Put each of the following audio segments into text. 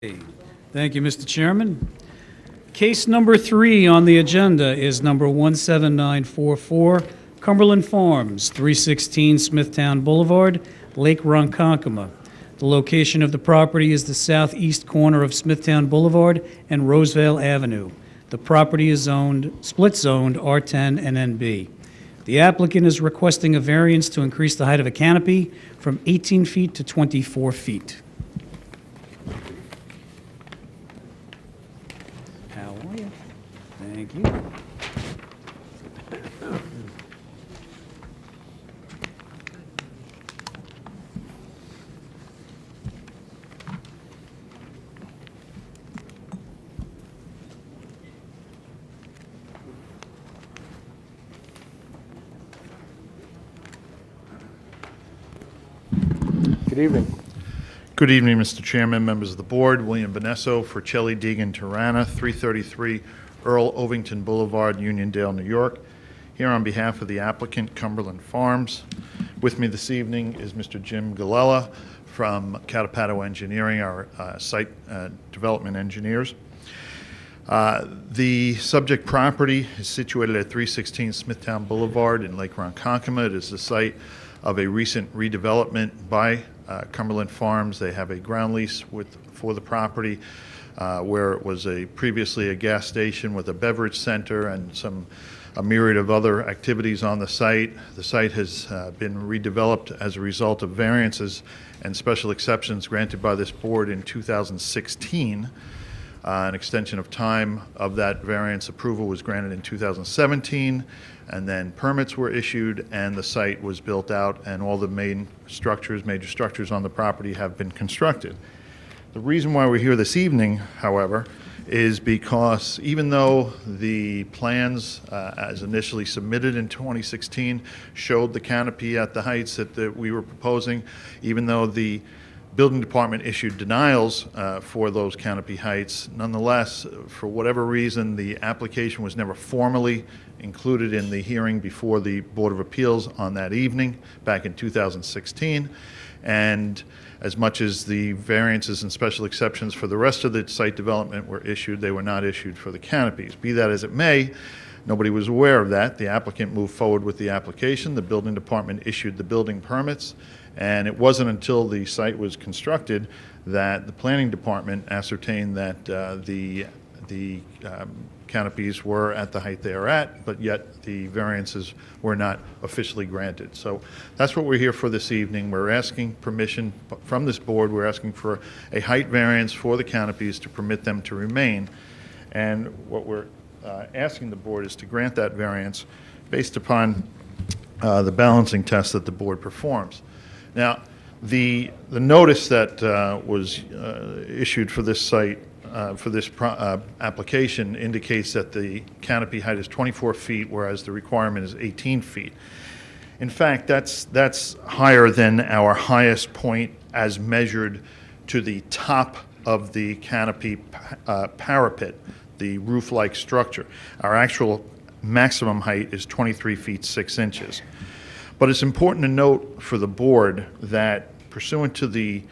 Thank you, Mr. Chairman. Case number 3 on the agenda is number 17944, Cumberland Farms, 316 Smithtown Boulevard, Lake Ronkonkoma. The location of the property is the southeast corner of Smithtown Boulevard and Rosevale Avenue. The property is split-zoned R10 and NB. The applicant is requesting a variance to increase the height of a canopy from 18 feet to 24 feet. How are you? Thank you. Good evening. Good evening, Mr. Chairman, members of the board. William Benesso for Chelly Deegan Tirana, 333 Earl Ovington Boulevard, Uniondale, New York. Here on behalf of the applicant, Cumberland Farms. With me this evening is Mr. Jim Galella from Catapato Engineering, our site development engineers. The subject property is situated at 316 Smithtown Boulevard in Lake Ronkonkoma. It is the site of a recent redevelopment by Cumberland Farms. They have a ground lease for the property where it was previously a gas station with a beverage center and a myriad of other activities on the site. The site has been redeveloped as a result of variances and special exceptions granted by this board in 2016. An extension of time of that variance approval was granted in 2017, and then permits were issued and the site was built out and all the major structures on the property have been constructed. The reason why we're here this evening, however, is because even though the plans as initially submitted in 2016 showed the canopy at the heights that we were proposing, even though the building department issued denials for those canopy heights, nonetheless, for whatever reason, the application was never formally included in the hearing before the Board of Appeals on that evening back in 2016. And as much as the variances and special exceptions for the rest of the site development were issued, they were not issued for the canopies. Be that as it may, nobody was aware of that. The applicant moved forward with the application. The building department issued the building permits. And it wasn't until the site was constructed that the planning department ascertained that the canopies were at the height they are at, but yet the variances were not officially granted. So that's what we're here for this evening. We're asking permission from this board. We're asking for a height variance for the canopies to permit them to remain. And what we're asking the board is to grant that variance based upon the balancing test that the board performs. Now, the notice that was issued for this site, for this application, indicates that the canopy height is 24 feet, whereas the requirement is 18 feet. In fact, that's higher than our highest point as measured to the top of the canopy parapet, the roof-like structure. Our actual maximum height is 23 feet 6 inches. But it's important to note for the board that pursuant to the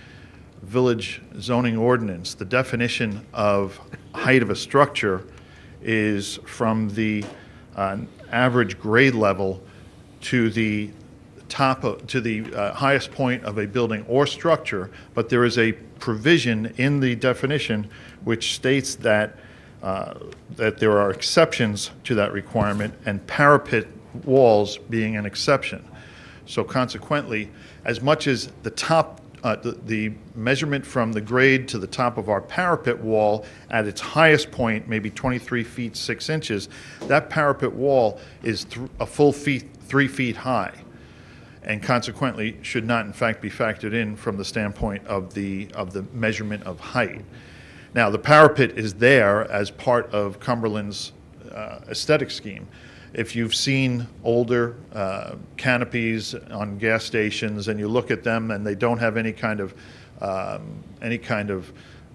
village zoning ordinance, the definition of height of a structure is from the average grade level to the highest point of a building or structure. But there is a provision in the definition which states that there are exceptions to that requirement, and parapet walls being an exception. So consequently, as much as the top, the measurement from the grade to the top of our parapet wall at its highest point, maybe 23 feet 6 inches, that parapet wall is a full 3 feet high, and consequently should not in fact be factored in from the standpoint of the measurement of height. Now, the parapet is there as part of Cumberland's aesthetic scheme. If you've seen older canopies on gas stations and you look at them and they don't have any kind of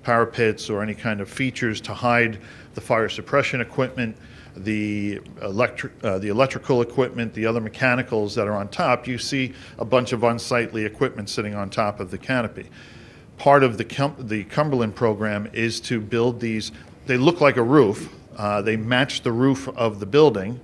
parapets or any kind of features to hide the fire suppression equipment, the electrical equipment, the other mechanicals that are on top, you see a bunch of unsightly equipment sitting on top of the canopy. part of the Cumberland program is to build these. They look like a roof. They match the roof of the building,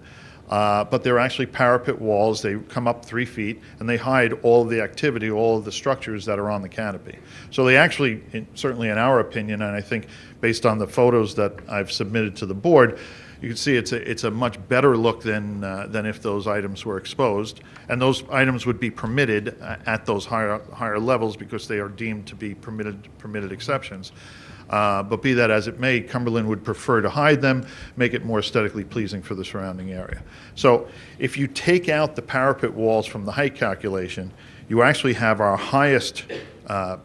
but they're actually parapet walls. They come up 3 feet, and they hide all of the activity, all of the structures that are on the canopy. So they actually, certainly in our opinion, and I think based on the photos that I've submitted to the board, you can see it's a much better look than if those items were exposed. And those items would be permitted at those higher levels because they are deemed to be permitted exceptions. But be that as it may, Cumberland would prefer to hide them, make it more aesthetically pleasing for the surrounding area. So if you take out the parapet walls from the height calculation, you actually have our highest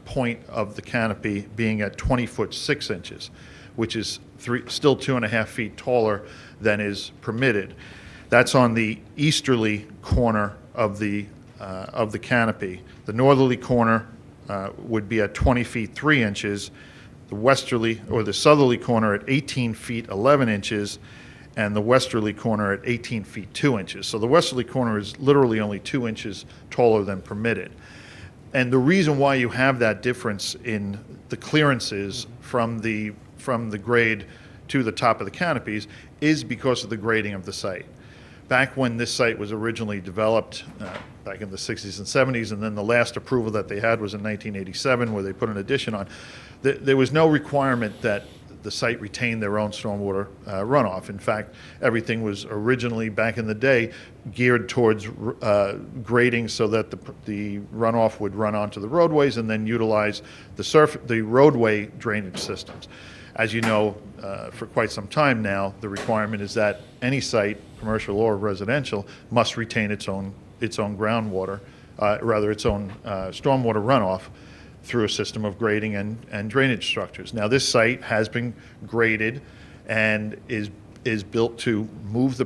point of the canopy being at 20 foot 6 inches, which is still 2.5 feet taller than is permitted. That's on the easterly corner of the canopy. The northerly corner would be at 20 feet 3 inches, the westerly or the southerly corner at 18 feet 11 inches, and the westerly corner at 18 feet 2 inches. So the westerly corner is literally only 2 inches taller than permitted. And the reason why you have that difference in the clearances from the grade to the top of the canopies is because of the grading of the site. Back when this site was originally developed, back in the 60s and 70s, and then the last approval that they had was in 1987 where they put an addition on, there was no requirement that the site retain their own stormwater runoff. In fact, everything was originally, back in the day, geared towards grading so that the runoff would run onto the roadways and then utilize the roadway drainage systems. As you know, for quite some time now, the requirement is that any site, commercial or residential, must retain its own groundwater, its own stormwater runoff through a system of grading and drainage structures. Now, this site has been graded and is built to move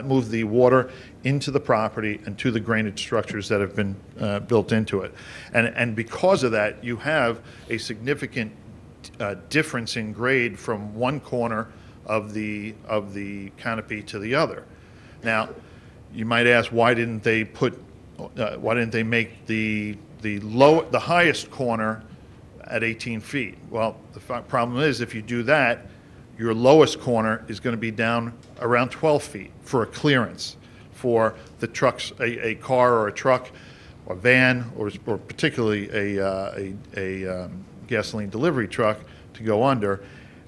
move the water into the property and to the drainage structures that have been built into it. And because of that, you have a significant difference in grade from one corner of the canopy to the other. Now, you might ask, why didn't they make the highest corner at 18 feet? Well, the problem is, if you do that, your lowest corner is going to be down around 12 feet for a clearance for the trucks, a car or a truck or van, or particularly a gasoline delivery truck to go under.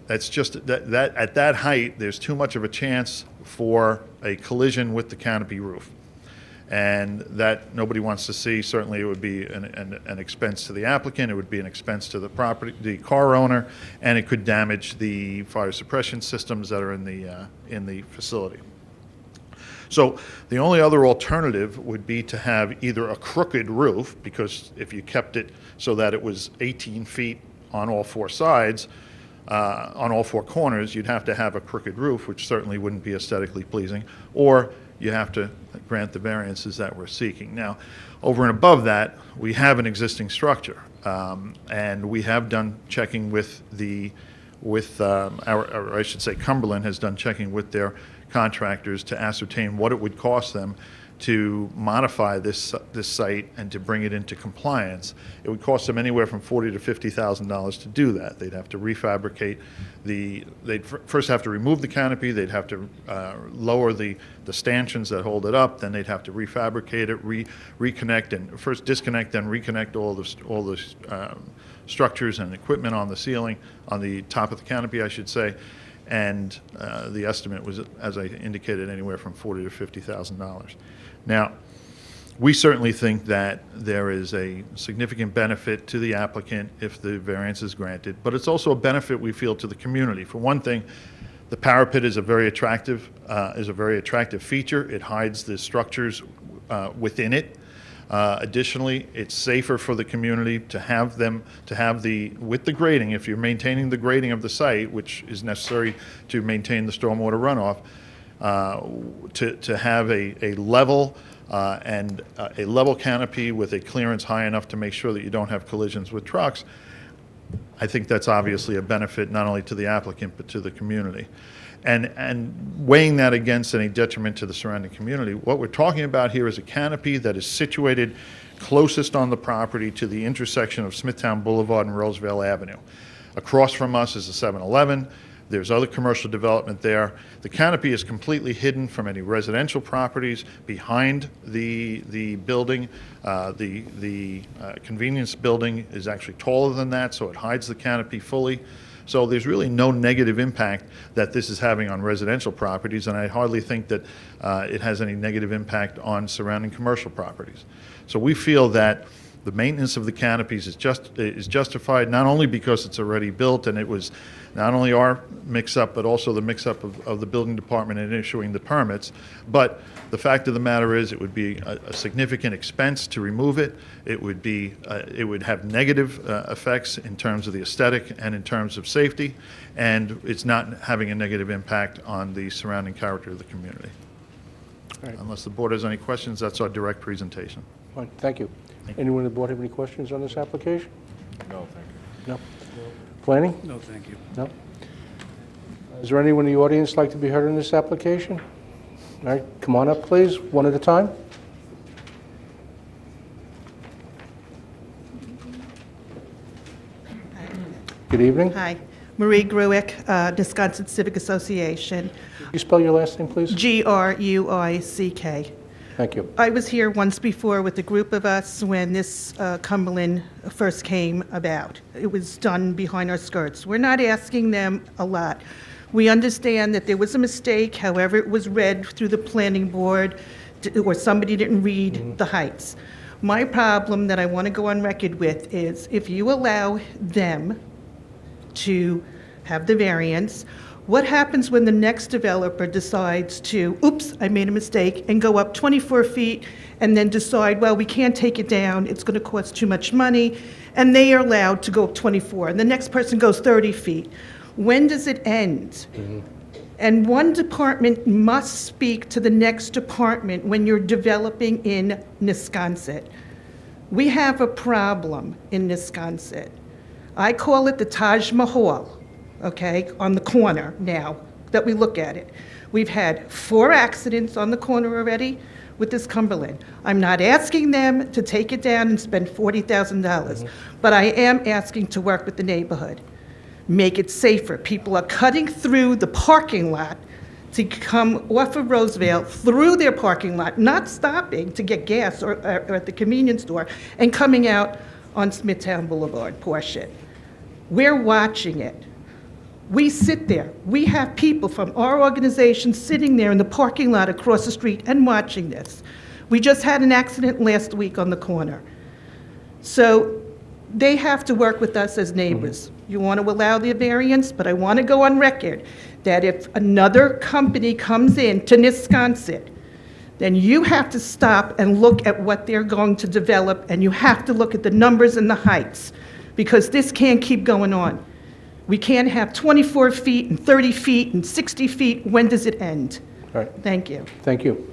That's just that at that height, there's too much of a chance for a collision with the canopy roof. And that nobody wants to see. Certainly it would be an expense to the applicant, it would be an expense to the car owner, and it could damage the fire suppression systems that are in the facility. So the only other alternative would be to have either a crooked roof, because if you kept it so that it was 18 feet on all four sides, on all four corners, you'd have to have a crooked roof, which certainly wouldn't be aesthetically pleasing, or you have to grant the variances that we're seeking. Now, over and above that, we have an existing structure, and we have done checking I should say Cumberland has done checking with their contractors to ascertain what it would cost them to modify this site and to bring it into compliance. It would cost them anywhere from $40,000 to $50,000 to do that. They'd have to refabricate they'd first have to remove the canopy, they'd have to lower the stanchions that hold it up, then they'd have to refabricate it, reconnect, and first disconnect, then reconnect all the structures and equipment on the ceiling, on the top of the canopy, I should say. And the estimate was, as I indicated, anywhere from $40,000 to $50,000. Now, we certainly think that there is a significant benefit to the applicant if the variance is granted, but it's also a benefit, we feel, to the community. For one thing, the parapet is a very attractive feature. It hides the structures within it. Additionally, it's safer for the community to have with the grading, if you're maintaining the grading of the site, which is necessary to maintain the stormwater runoff, to have a level and a level canopy with a clearance high enough to make sure that you don't have collisions with trucks. I think that's obviously a benefit not only to the applicant but to the community. And weighing that against any detriment to the surrounding community, what we're talking about here is a canopy that is situated closest on the property to the intersection of Smithtown Boulevard and Roseville Avenue. Across from us is a 7-Eleven. There's other commercial development there. The canopy is completely hidden from any residential properties behind the building. The convenience building is actually taller than that, so it hides the canopy fully. So there's really no negative impact that this is having on residential properties, and I hardly think that it has any negative impact on surrounding commercial properties. So we feel that the maintenance of the canopies is justified, not only because it's already built and it was not only our mix-up, but also the mix-up of the building department in issuing the permits. But the fact of the matter is, it would be a significant expense to remove it. It would have negative effects in terms of the aesthetic and in terms of safety, and it's not having a negative impact on the surrounding character of the community. Right. Unless the board has any questions, that's our direct presentation. Fine, thank you. Anyone on the board have any questions on this application? No, thank you. No? Planning? No, thank you. No? Is there anyone in the audience like to be heard on this application? All right, come on up, please, one at a time. Good evening. Hi, Marie Gruick, Wisconsin Civic Association, Can you spell your last name, please? Gruick. Thank you. I was here once before with a group of us when this Cumberland first came about. It was done behind our skirts. We're not asking them a lot. We understand that there was a mistake, however it was read through the planning board, or somebody didn't read the heights. My problem that I want to go on record with is if you allow them to have the variance, what happens when the next developer decides to, oops, I made a mistake, and go up 24 feet and then decide, well, we can't take it down, it's going to cost too much money, and they are allowed to go up 24, and the next person goes 30 feet. When does it end? And one department must speak to the next department when you're developing in Wisconsin. We have a problem in Wisconsin. I call it the Taj Mahal, okay, on the corner now that we look at it. We've had 4 accidents on the corner already with this Cumberland. I'm not asking them to take it down and spend $40,000, but I am asking to work with the neighborhood. Make it safer. People are cutting through the parking lot to come off of Roseville, through their parking lot, not stopping to get gas or at the convenience store, and coming out on Smithtown Boulevard, portion. We're watching it. We sit there. We have people from our organization sitting there in the parking lot across the street and watching this. We just had an accident last week on the corner. So they have to work with us as neighbors. You want to allow the variance, but I want to go on record that if another company comes in to Wisconsin, then you have to stop and look at what they're going to develop, and you have to look at the numbers and the heights, because this can't keep going on. We can't have 24 feet and 30 feet and 60 feet. When does it end? All right, Thank you. thank you.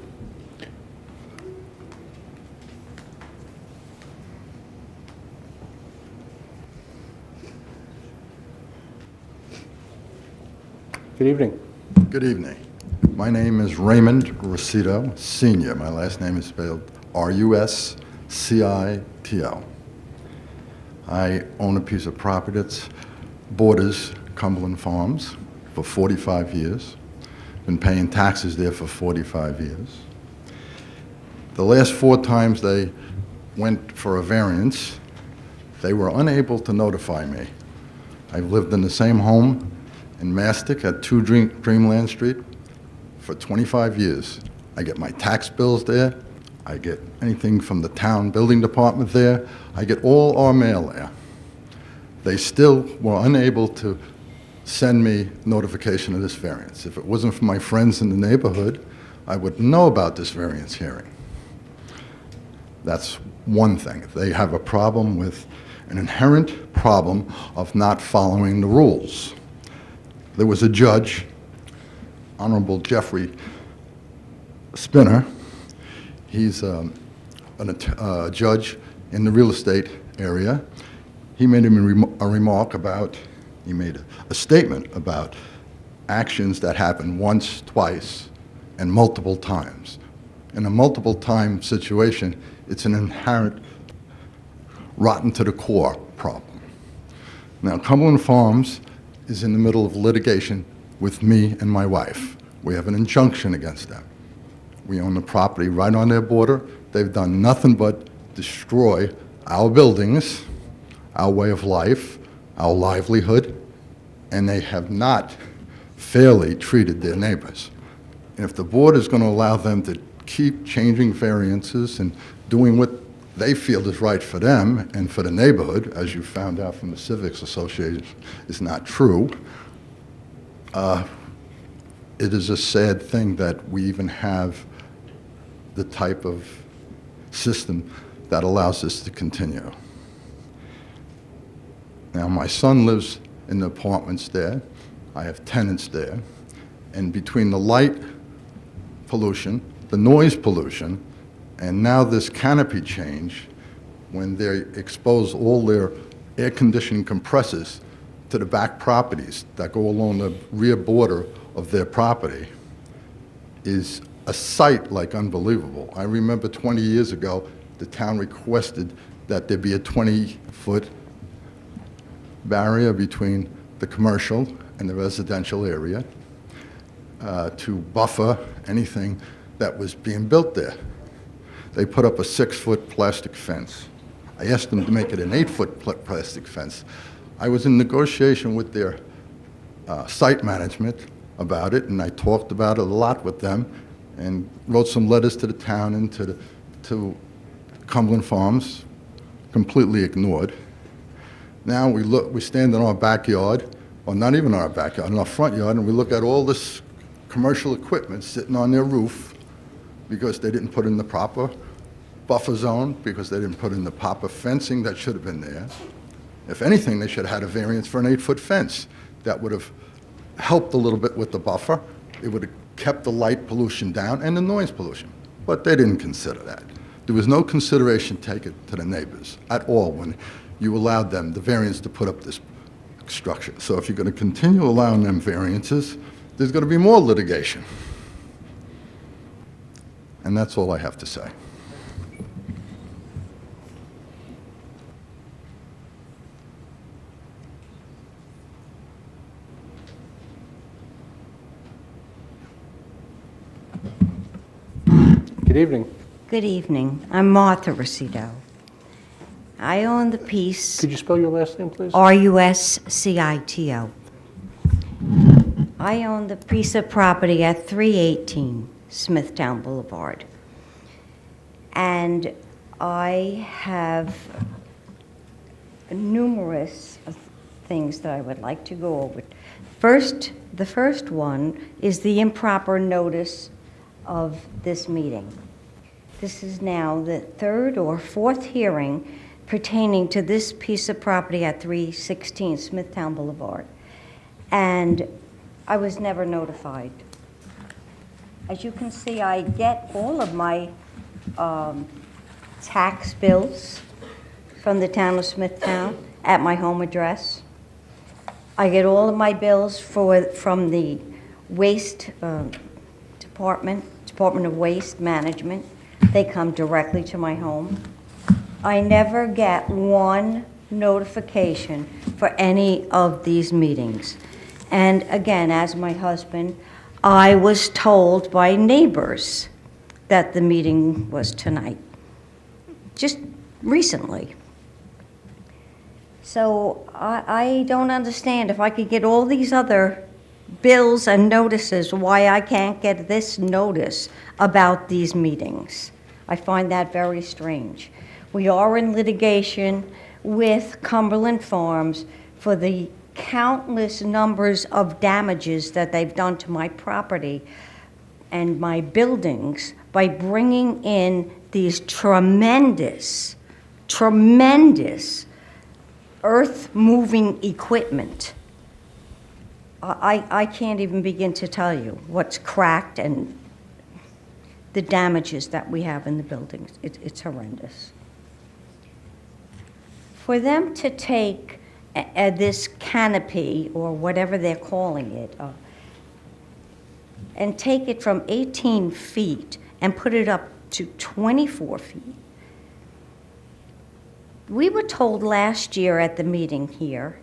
Good evening. Good evening. My name is Raymond Ruscito, Sr. My last name is spelled R-U-S-C-I-T-O. I own a piece of property that borders Cumberland Farms for 45 years. Been paying taxes there for 45 years. The last 4 times they went for a variance, they were unable to notify me. I've lived in the same home in Mastic at 2 Dreamland Street for 25 years. I get my tax bills there. I get anything from the town building department there. I get all our mail there. They still were unable to send me notification of this variance. If it wasn't for my friends in the neighborhood, I would know about this variance hearing. That's one thing. They have a problem with an inherent problem of not following the rules. There was a judge, Honorable Jeffrey Spinner. He's a judge in the real estate area. He made a remark about, he made a statement about actions that happen once, twice, and multiple times. In a multiple time situation, it's an inherent rotten to the core problem. Now, Cumberland Farms is in the middle of litigation with me and my wife. We have an injunction against them. We own the property right on their border. They've done nothing but destroy our buildings, our way of life, our livelihood, and they have not fairly treated their neighbors. And if the board is going to allow them to keep changing variances and doing what they feel is right for them and for the neighborhood, as you found out from the Civics Association, is not true, it is a sad thing that we even have the type of system that allows this to continue. Now, my son lives in the apartments there. I have tenants there. And between the light pollution, the noise pollution, and now this canopy change, when they expose all their air conditioning compressors to the back properties that go along the rear border of their property, is a sight like unbelievable. I remember 20 years ago, the town requested that there be a 20-foot barrier between the commercial and the residential area to buffer anything that was being built there. They put up a 6-foot plastic fence. I asked them to make it an 8-foot plastic fence. I was in negotiation with their site management about it, and I talked about it a lot with them and wrote some letters to the town and to Cumberland Farms, completely ignored. Now we stand in our backyard, or not even our backyard, in our front yard, and we look at all this commercial equipment sitting on their roof because they didn't put in the proper buffer zone, because they didn't put in the proper fencing that should have been there. If anything, they should have had a variance for an 8-foot fence. That would have helped a little bit with the buffer. It would have kept the light pollution down and the noise pollution. But they didn't consider that. There was no consideration taken to the neighbors at all when you allowed them the variance to put up this structure. So if you're going to continue allowing them variances, there's going to be more litigation. And that's all I have to say. Good evening. Good evening. I'm Martha Rosito. I own the piece Could you spell your last name, please? RUSCITO. I own the piece of property at 318 Smithtown Boulevard. And I have numerous things that I would like to go over. The first one is the improper notice of this meeting. This is now the third or fourth hearing pertaining to this piece of property at 316 Smithtown Boulevard. And I was never notified. As you can see, I get all of my tax bills from the town of Smithtown at my home address. I get all of my bills from the waste Department of Waste Management. They come directly to my home. I never get one notification for any of these meetings. And again, as my husband, I was told by neighbors that the meeting was tonight, just recently. So I don't understand, if I could get all these other bills and notices, why I can't get this notice about these meetings. I find that very strange. We are in litigation with Cumberland Farms for the countless numbers of damages that they've done to my property and my buildings by bringing in these tremendous earth-moving equipment. I can't even begin to tell you what's cracked and the damages that we have in the buildings. It's horrendous. For them to take this canopy, or whatever they're calling it, and take it from 18 feet and put it up to 24 feet, We were told last year at the meeting here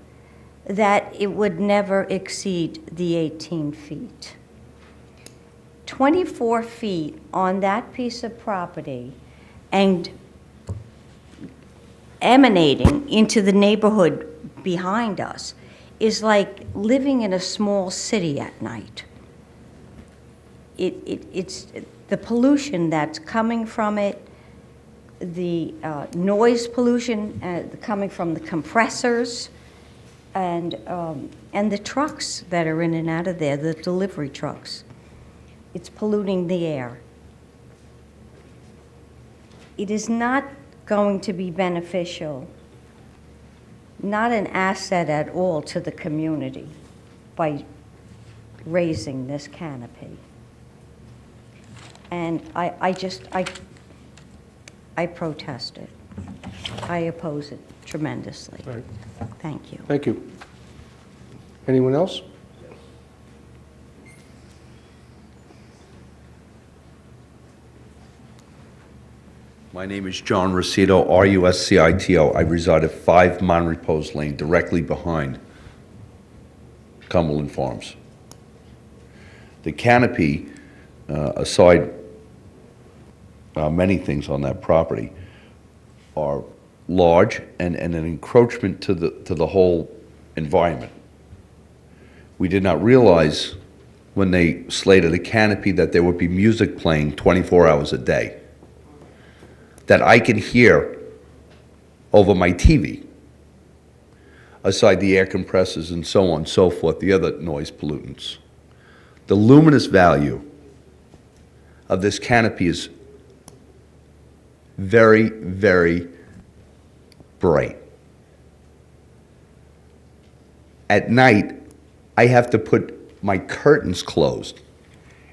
that it would never exceed the 18 feet. 24 feet on that piece of property and emanating into the neighborhood behind us is like living in a small city at night. It's the pollution that's coming from it, the noise pollution coming from the compressors, and the trucks that are in and out of there, the delivery trucks. It's polluting the air. It is not going to be beneficial, not an asset at all to the community by raising this canopy. And I protest it. I oppose it tremendously. Right. Thank you. Thank you. Anyone else? My name is John Ruscito, R-U-S-C-I-T-O. I reside at 5 Monrepose Lane, directly behind Cumberland Farms. The canopy, aside many things on that property, are large and an encroachment to the whole environment. We did not realize when they slated a canopy that there would be music playing 24 hours a day, that I can hear over my TV, aside the air compressors and so on and so forth, the other noise pollutants. The luminous value of this canopy is very, very bright. At night, I have to put my curtains closed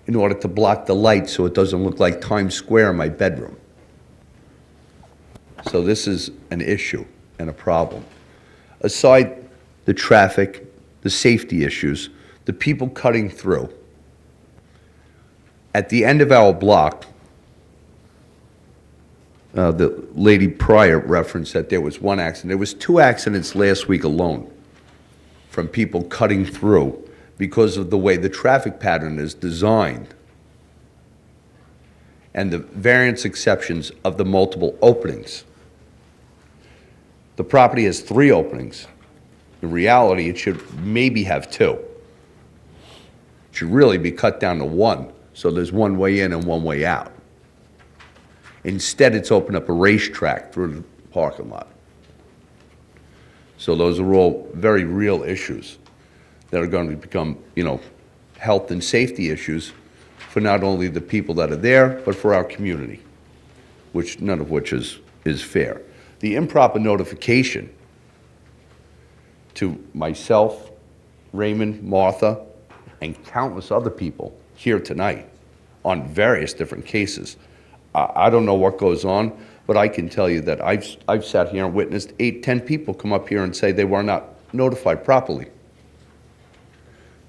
in order to block the light so it doesn't look like Times Square in my bedroom. So this is an issue and a problem. Aside the traffic, the safety issues, the people cutting through, at the end of our block, the lady prior referenced that there was one accident. There was 2 accidents last week alone from people cutting through because of the way the traffic pattern is designed and the variance exceptions of the multiple openings. The property has 3 openings. In reality, it should maybe have 2. It should really be cut down to 1, so there's one way in and one way out. Instead, it's opened up a racetrack through the parking lot. So those are all very real issues that are going to become, health and safety issues for not only the people that are there, but for our community, which none of which is fair. The improper notification to myself, Raymond, Martha, and countless other people here tonight on various different cases. I don't know what goes on, but I can tell you that I've sat here and witnessed 8, 10 people come up here and say they were not notified properly.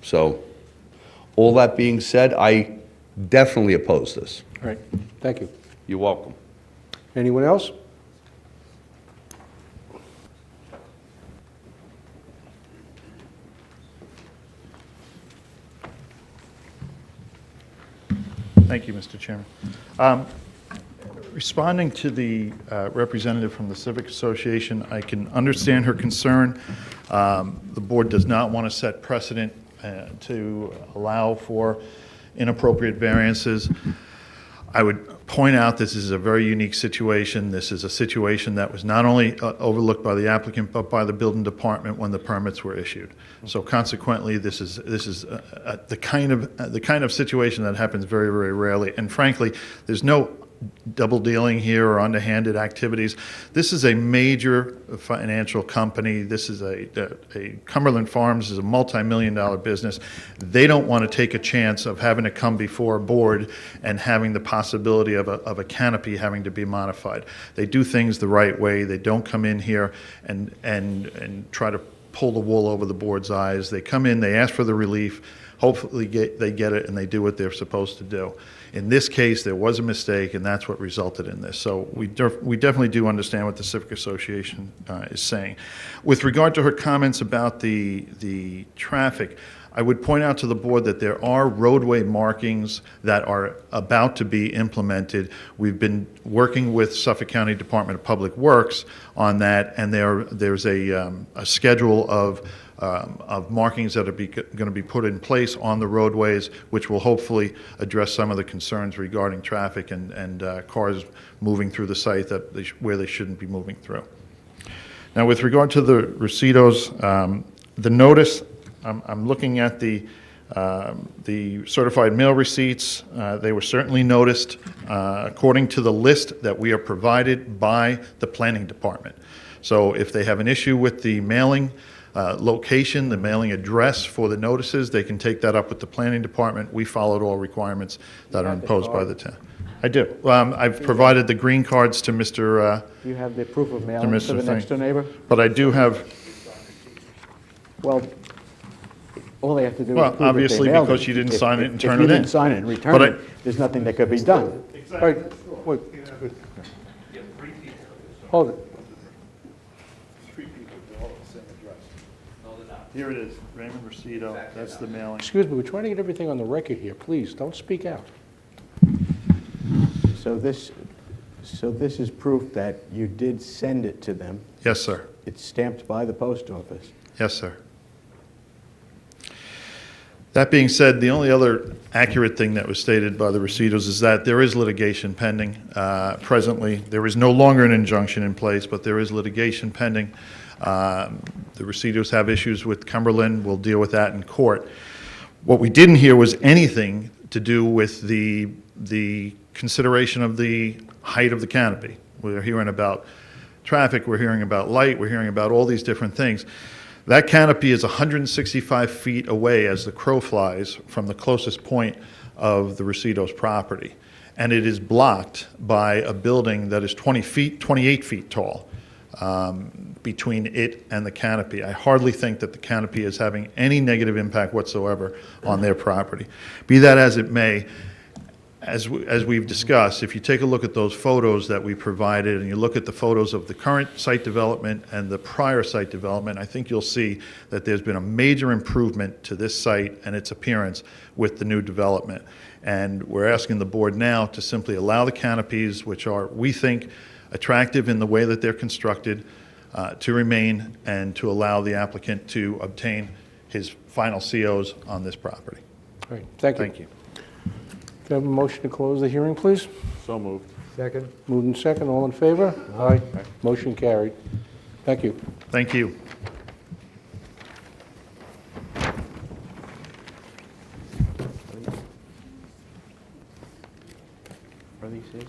So, all that being said, I definitely oppose this. All right. Thank you. You're welcome. Anyone else? Thank you, Mr. Chairman. Responding to the representative from the Civic Association, I can understand her concern. The board does not want to set precedent to allow for inappropriate variances. I would point out this is a very unique situation. This is a situation that was not only overlooked by the applicant, but by the building department when the permits were issued. So consequently, this is the kind of situation that happens very, very rarely. And frankly, there's no double dealing here or underhanded activities. This is a major financial company. This is a Cumberland Farms is a multi-million-dollar business. They don't want to take a chance of having to come before a board and having the possibility of a canopy having to be modified. They do things the right way. They don't come in here and try to pull the wool over the board's eyes. They come in, they ask for the relief, hopefully they get it, and they do what they're supposed to do. In this case, there was a mistake, and that's what resulted in this. So we definitely do understand what the Civic Association is saying. With regard to her comments about the traffic, I would point out to the board that there are roadway markings that are about to be implemented. We've been working with Suffolk County Department of Public Works on that, and there's a schedule of markings that are going to be put in place on the roadways, which will hopefully address some of the concerns regarding traffic and cars moving through the site where they shouldn't be moving through. Now, with regard to the receiptos, the notice, I'm looking at the certified mail receipts. They were certainly noticed according to the list that we are provided by the planning department. So if they have an issue with the mailing location, the mailing address for the notices, they can take that up with the planning department. We followed all requirements that are imposed by the town. I do. I've provided the green cards to Mr. You have the proof of mailing Mr. for the next door neighbor? But I do have, Well, all they have to do is well, prove that they obviously, mailed because it. you didn't If- sign it and turn If it you in. didn't sign it and return But it, there's nothing that could be done. Wait, wait. Hold it. three people, they're all at the same address. Here it is, Raymond Rosito, that's the mailing. Excuse me, we're trying to get everything on the record here. Please, don't speak out. So this is proof that you did send it to them. Yes, sir. It's stamped by the post office. Yes, sir. That being said, the only other accurate thing that was stated by the Receiptos is that there is litigation pending. Presently, there is no longer an injunction in place, but there is litigation pending. The Receiptos have issues with Cumberland. We'll deal with that in court. What we didn't hear was anything to do with the consideration of the height of the canopy. We're hearing about traffic, we're hearing about light, we're hearing about all these different things. That canopy is 165 feet away as the crow flies from the closest point of the Receiptos property. And it is blocked by a building that is 28 feet tall between it and the canopy. I hardly think that the canopy is having any negative impact whatsoever on their property. Be that as it may, as we've discussed, if you take a look at those photos that we provided and you look at the photos of the current site development and the prior site development, I think you'll see that there's been a major improvement to this site and its appearance with the new development. And we're asking the board now to simply allow the canopies, which are, we think, attractive in the way that they're constructed, to remain, and to allow the applicant to obtain his final COs on this property. All right, thank you. Thank you. Can I have a motion to close the hearing, please? So moved. Second. Moved and second, all in favor? Aye. Motion carried. Thank you. Thank you. Are these his?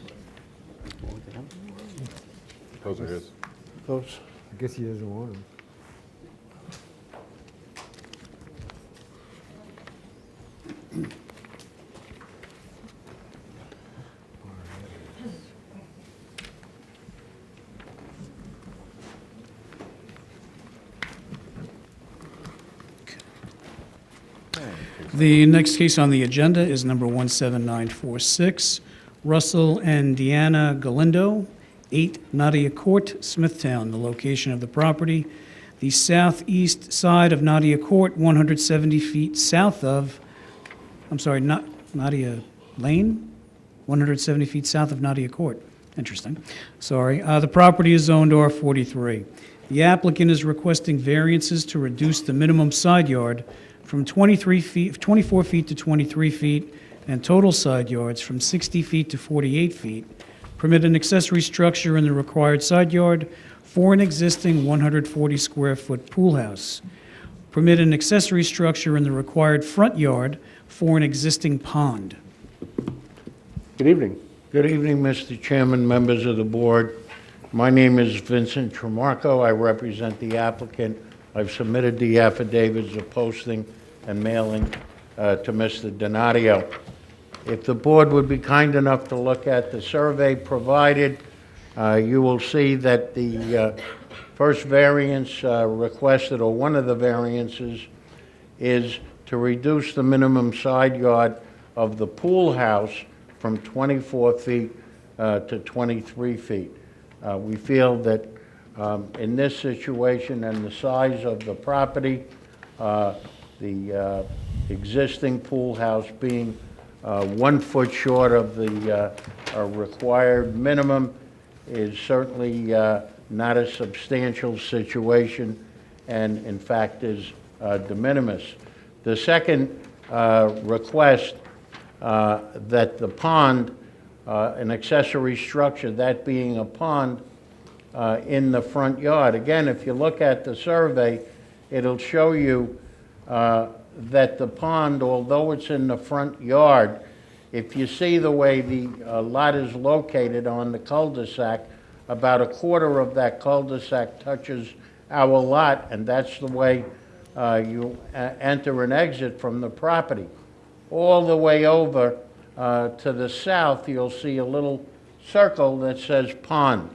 Those are his. Those, I guess he doesn't want them. The next case on the agenda is number 17946, Russell and Deanna Galindo, 8 Nadia Court, Smithtown. The location of the property, the southeast side of Nadia Court, 170 feet south of, I'm sorry, not Nadia Lane, 170 feet south of Nadia Court. Interesting. Sorry. The property is zoned R43. The applicant is requesting variances to reduce the minimum side yard from 24 feet to 23 feet, and total side yards from 60 feet to 48 feet. Permit an accessory structure in the required side yard for an existing 140-square-foot pool house. Permit an accessory structure in the required front yard for an existing pond. good evening. Good evening, Mr. Chairman, members of the board. My name is Vincent Tremarco. I represent the applicant. I've submitted the affidavits of posting and mailing to Mr. Donadio. If the board would be kind enough to look at the survey provided, you will see that the First variance requested, or one of the variances, is to reduce the minimum side yard of the pool house from 24 feet to 23 feet. We feel that in this situation and the size of the property, the existing pool house being 1 foot short of the required minimum is certainly not a substantial situation, and in fact is de minimis. The second request that the pond, an accessory structure, that being a pond in the front yard. Again, if you look at the survey, it'll show you that the pond, although it's in the front yard, if you see the way the lot is located on the cul-de-sac, about a quarter of that cul-de-sac touches our lot, and that's the way you enter and exit from the property. All the way over to the south, you'll see a little circle that says pond.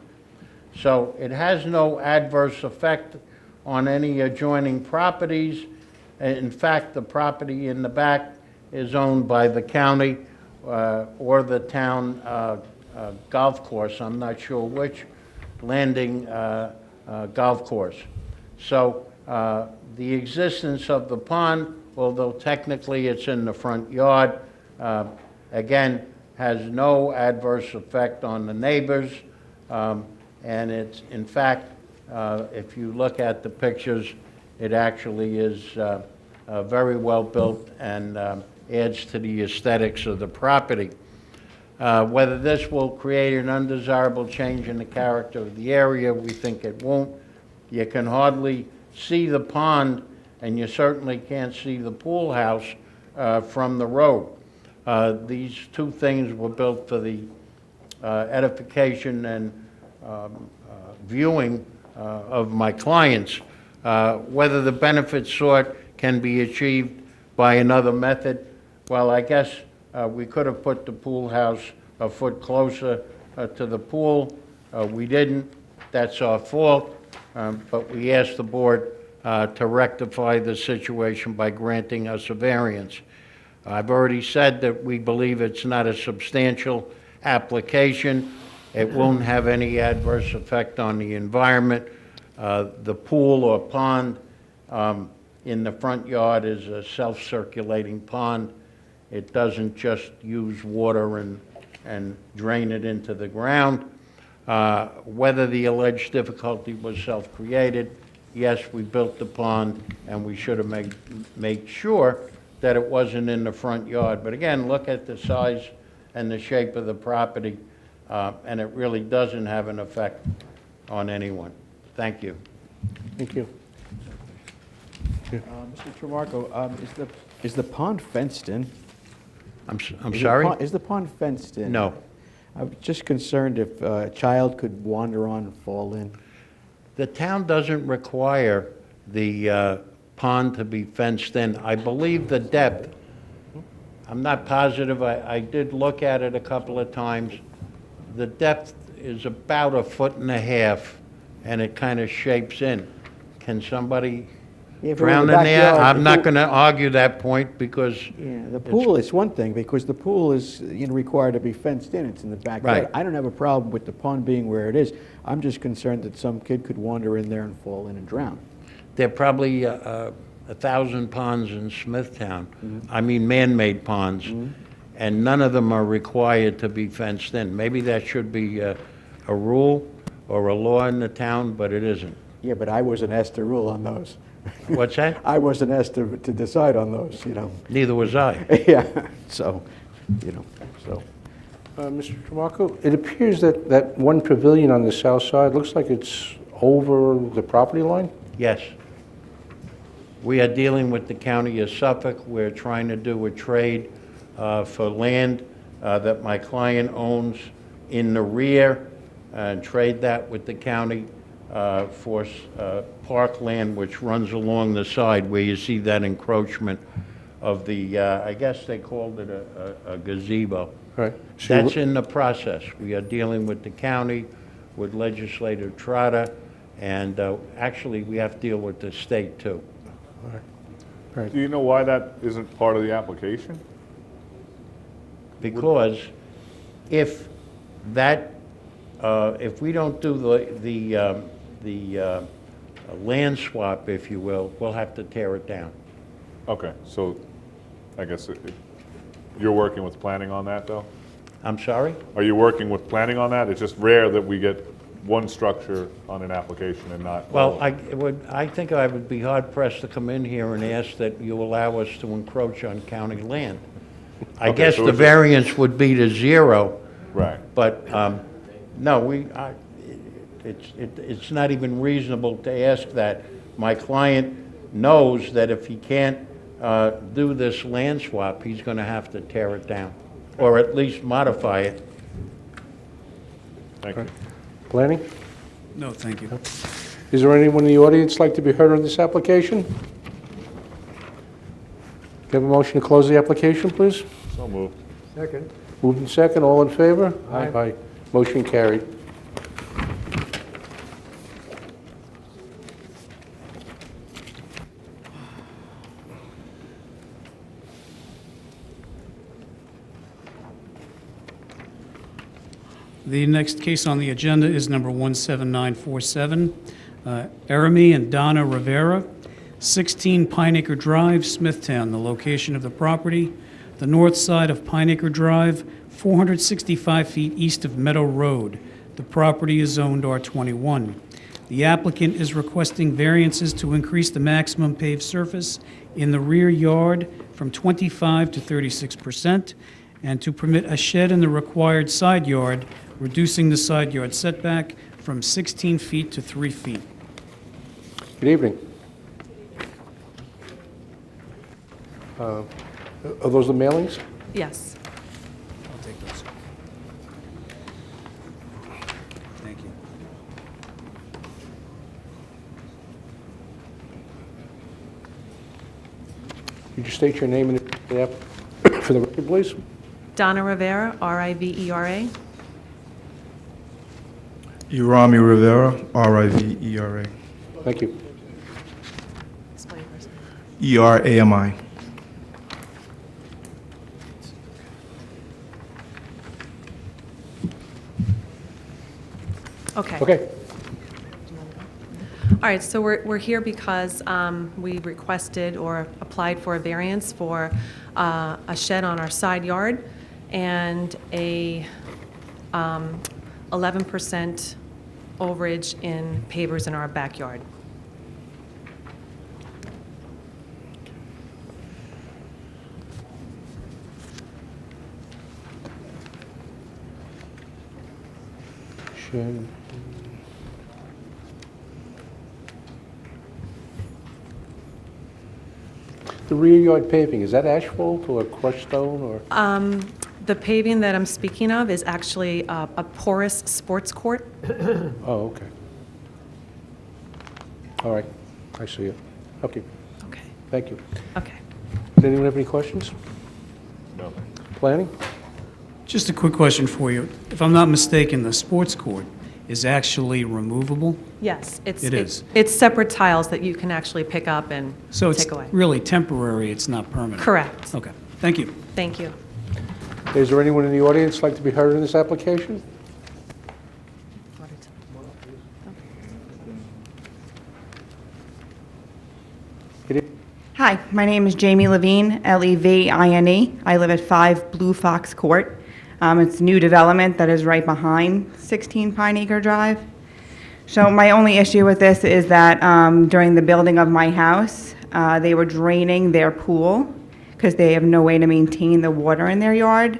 So it has no adverse effect on any adjoining properties. In fact, the property in the back is owned by the county or the town golf course. I'm not sure which, landing golf course. So the existence of the pond, although technically it's in the front yard, again, has no adverse effect on the neighbors. And it's, in fact, if you look at the pictures, it actually is very well built and adds to the aesthetics of the property. Whether this will create an undesirable change in the character of the area, we think it won't. You can hardly see the pond, and you certainly can't see the pool house from the road. These two things were built for the edification and viewing of my clients. Whether the benefits sought can be achieved by another method, well, I guess we could have put the pool house a foot closer to the pool. We didn't. That's our fault. But we asked the board to rectify the situation by granting us a variance. I've already said that we believe it's not a substantial application. It won't have any adverse effect on the environment. The pool or pond in the front yard is a self-circulating pond. It doesn't just use water and drain it into the ground. Whether the alleged difficulty was self-created, yes, we built the pond, and we should have made sure that it wasn't in the front yard. But again, look at the size and the shape of the property, and it really doesn't have an effect on anyone. Thank you. Thank you. Mr. Tramarko, is the pond fenced in? I'm Is sorry? Is the pond fenced in? No. I'm just concerned if a child could wander on and fall in. The town doesn't require the pond to be fenced in. I believe the depth, I'm not positive, I did look at it a couple of times. The depth is about 1.5 feet, and it kind of shapes in. Can somebody Yeah, if we're in drown the in there? backyard, I'm the not pool- going to argue that point because Yeah, the pool is one thing, because the pool is required to be fenced in, it's in the backyard. Right. I don't have a problem with the pond being where it is. I'm just concerned that some kid could wander in there and fall in and drown. there are probably 1,000 ponds in Smithtown. I mean, man-made ponds. And none of them are required to be fenced in. Maybe that should be a rule or a law in the town, but it isn't. Yeah, but I wasn't asked to rule on those. What's that? I wasn't asked to decide on those, Neither was I. Yeah, so, so. Mr. Tramarko, it appears that that one pavilion on the south side looks like it's over the property line? Yes. We are dealing with the county of Suffolk. We're trying to do a trade for land that my client owns in the rear and trade that with the county for parkland, which runs along the side where you see that encroachment of the, I guess they called it a gazebo. Right. So That's in the process. We are dealing with the county, with Legislator Trotter, And actually, we have to deal with the state, too. Do you know why that isn't part of the application? Because if that, if we don't do the land swap, if you will, we'll have to tear it down. Okay, so I guess you're working with planning on that, though? I'm sorry? Are you working with planning on that? It's just rare that we get one structure on an application and not all Well, of them. I think I would be hard pressed to come in here and ask that you allow us to encroach on county land. I Okay, guess so the it's a- variance would be to 0, Right. but, no, it's not even reasonable to ask that. My client knows that if he can't do this land swap, he's going to have to tear it down, or at least modify it. Thank you. Planning? No, thank you. Is there anyone in the audience like to be heard on this application? Can I have a motion to close the application, please? So moved. Second. Moved in second, all in favor? Aye. Motion carried. The next case on the agenda is number 17947, Eremy and Donna Rivera, 16 Pine Acre Drive, Smithtown. The location of the property, the north side of Pine Acre Drive, 465 feet east of Meadow Road. The property is zoned R21. The applicant is requesting variances to increase the maximum paved surface in the rear yard from 25 to 36%, and to permit a shed in the required side yard, reducing the side yard setback from 16 feet to 3 feet. Good evening. Are those the mailings? Yes. I'll take those. Thank you. Could you state your name and the app for the record, please? Donna Rivera, R-I-V-E-R-A. Urami Rivera, Rivera. Thank you. Spell your first name. Erami. Okay. Okay. All right, so we're here because we requested or applied for a variance for a shed on our side yard and a 11% overage in pavers in our backyard. Shed. The rear yard paving, is that asphalt or crushed stone or? The paving that I'm speaking of is actually a porous sports court. Oh, okay. All right, I see it. Okay, Okay, thank you. okay. Does anyone have any questions? No. Planning? Just a quick question for you. If I'm not mistaken, the sports court is actually removable? Yes, it's. It is. It's separate tiles that you can actually pick up and So it's take away. really temporary, it's not permanent? Correct. Okay, thank you. Thank you. Is there anyone in the audience like to be heard in this application? Good evening. Hi, my name is Jamie Levine, Levine. I live at 5 Blue Fox Court. It's new development that is right behind 16 Pine Acre Drive. So my only issue with this is that during the building of my house, they were draining their pool because they have no way to maintain the water in their yard.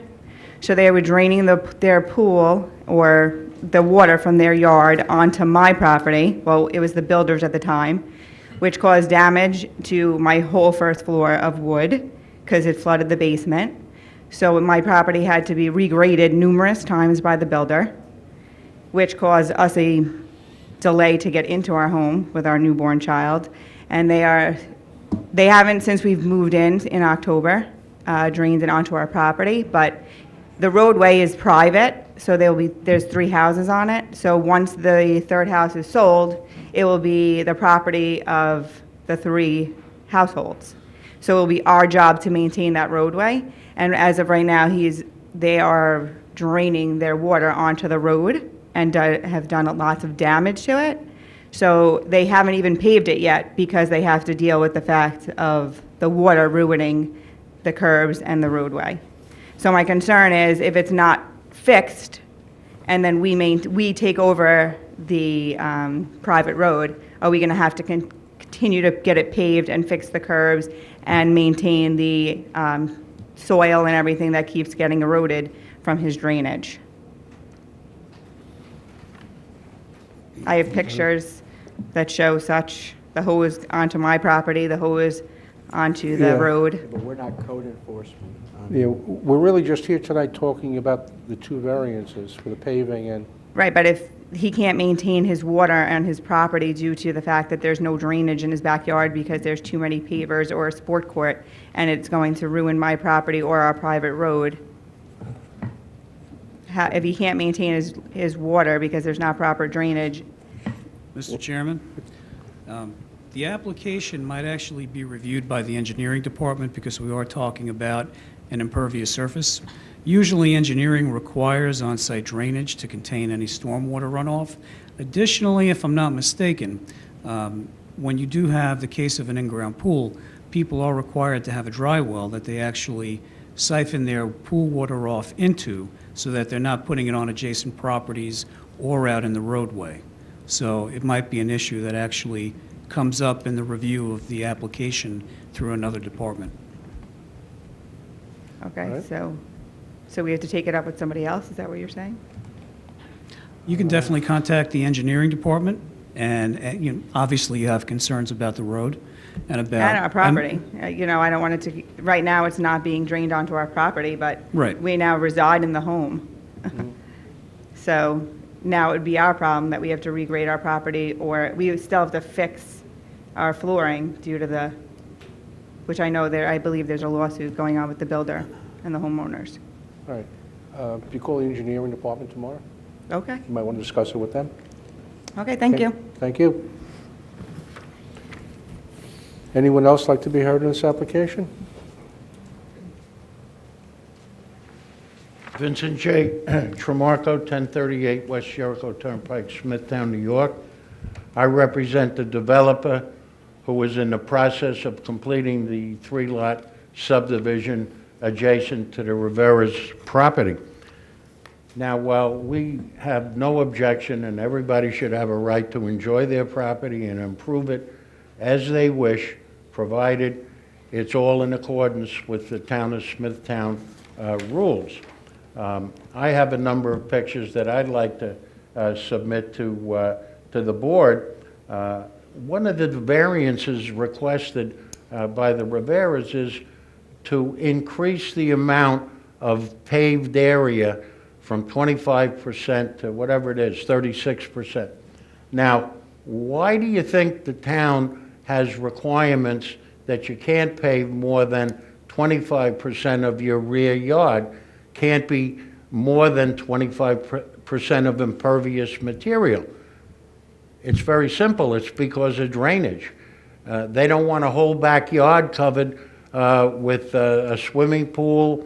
So they were draining their pool or the water from their yard onto my property. Well, it was the builders at the time, which caused damage to my whole first floor of wood because it flooded the basement. So my property had to be regraded numerous times by the builder, which caused us a delay to get into our home with our newborn child. And they haven't, since we've moved in October, drained it onto our property, but The roadway is private, so there's 3 houses on it. So once the third house is sold, it will be the property of the 3 households. So it will be our job to maintain that roadway. And as of right now, they are draining their water onto the road and have done lots of damage to it. So they haven't even paved it yet because they have to deal with the fact of the water ruining the curbs and the roadway. So my concern is if it's not fixed and then we take over the private road, are we going to have to continue to get it paved and fix the curbs and maintain the soil and everything that keeps getting eroded from his drainage? I have pictures that show such, the hose onto my property, the hose onto the Yeah. road. But we're not code enforcement. Yeah, we're really just here tonight talking about the 2 variances for the paving and, Right, but if he can't maintain his water and his property due to the fact that there's no drainage in his backyard because there's too many pavers or a sport court, and it's going to ruin my property or our private road, if he can't maintain his water because there's not proper drainage. Mr. Chairman, the application might actually be reviewed by the engineering department because we are talking about an impervious surface. Usually, engineering requires on-site drainage to contain any stormwater runoff. Additionally, if I'm not mistaken, when you do have the case of an in-ground pool, people are required to have a dry well that they actually siphon their pool water off into so that they're not putting it on adjacent properties or out in the roadway. So it might be an issue that actually comes up in the review of the application through another department. Okay, Right. so we have to take it up with somebody else, is that what you're saying? You can definitely contact the engineering department, and you know, obviously you have concerns about the road and about... And our property. You know, I don't want it to, right now, it's not being drained onto our property, but Right. we now reside in the home. So now it would be our problem that we have to regrade our property, or we still have to fix our flooring due to the, which I believe there's a lawsuit going on with the builder and the homeowners. all right. If you call the engineering department tomorrow, Okay, you might want to discuss it with them. okay, thank Okay, you. Thank you. Anyone else like to be heard in this application? Vincent J. Tremarco, 1038 West Jericho Turnpike, Smithtown, New York. I represent the developer who is in the process of completing the 3-lot subdivision adjacent to the Rivera's property. Now, while we have no objection and everybody should have a right to enjoy their property and improve it as they wish, provided it's all in accordance with the town of Smithtown rules. I have a number of pictures that I'd like to submit to the board. One of the variances requested by the Riveras is to increase the amount of paved area from 25% to whatever it is, 36%. Now, why do you think the town has requirements that you can't pave more than 25% of your rear yard, can't be more than 25% of impervious material? It's very simple. It's because of drainage. They don't want a whole backyard covered with a swimming pool,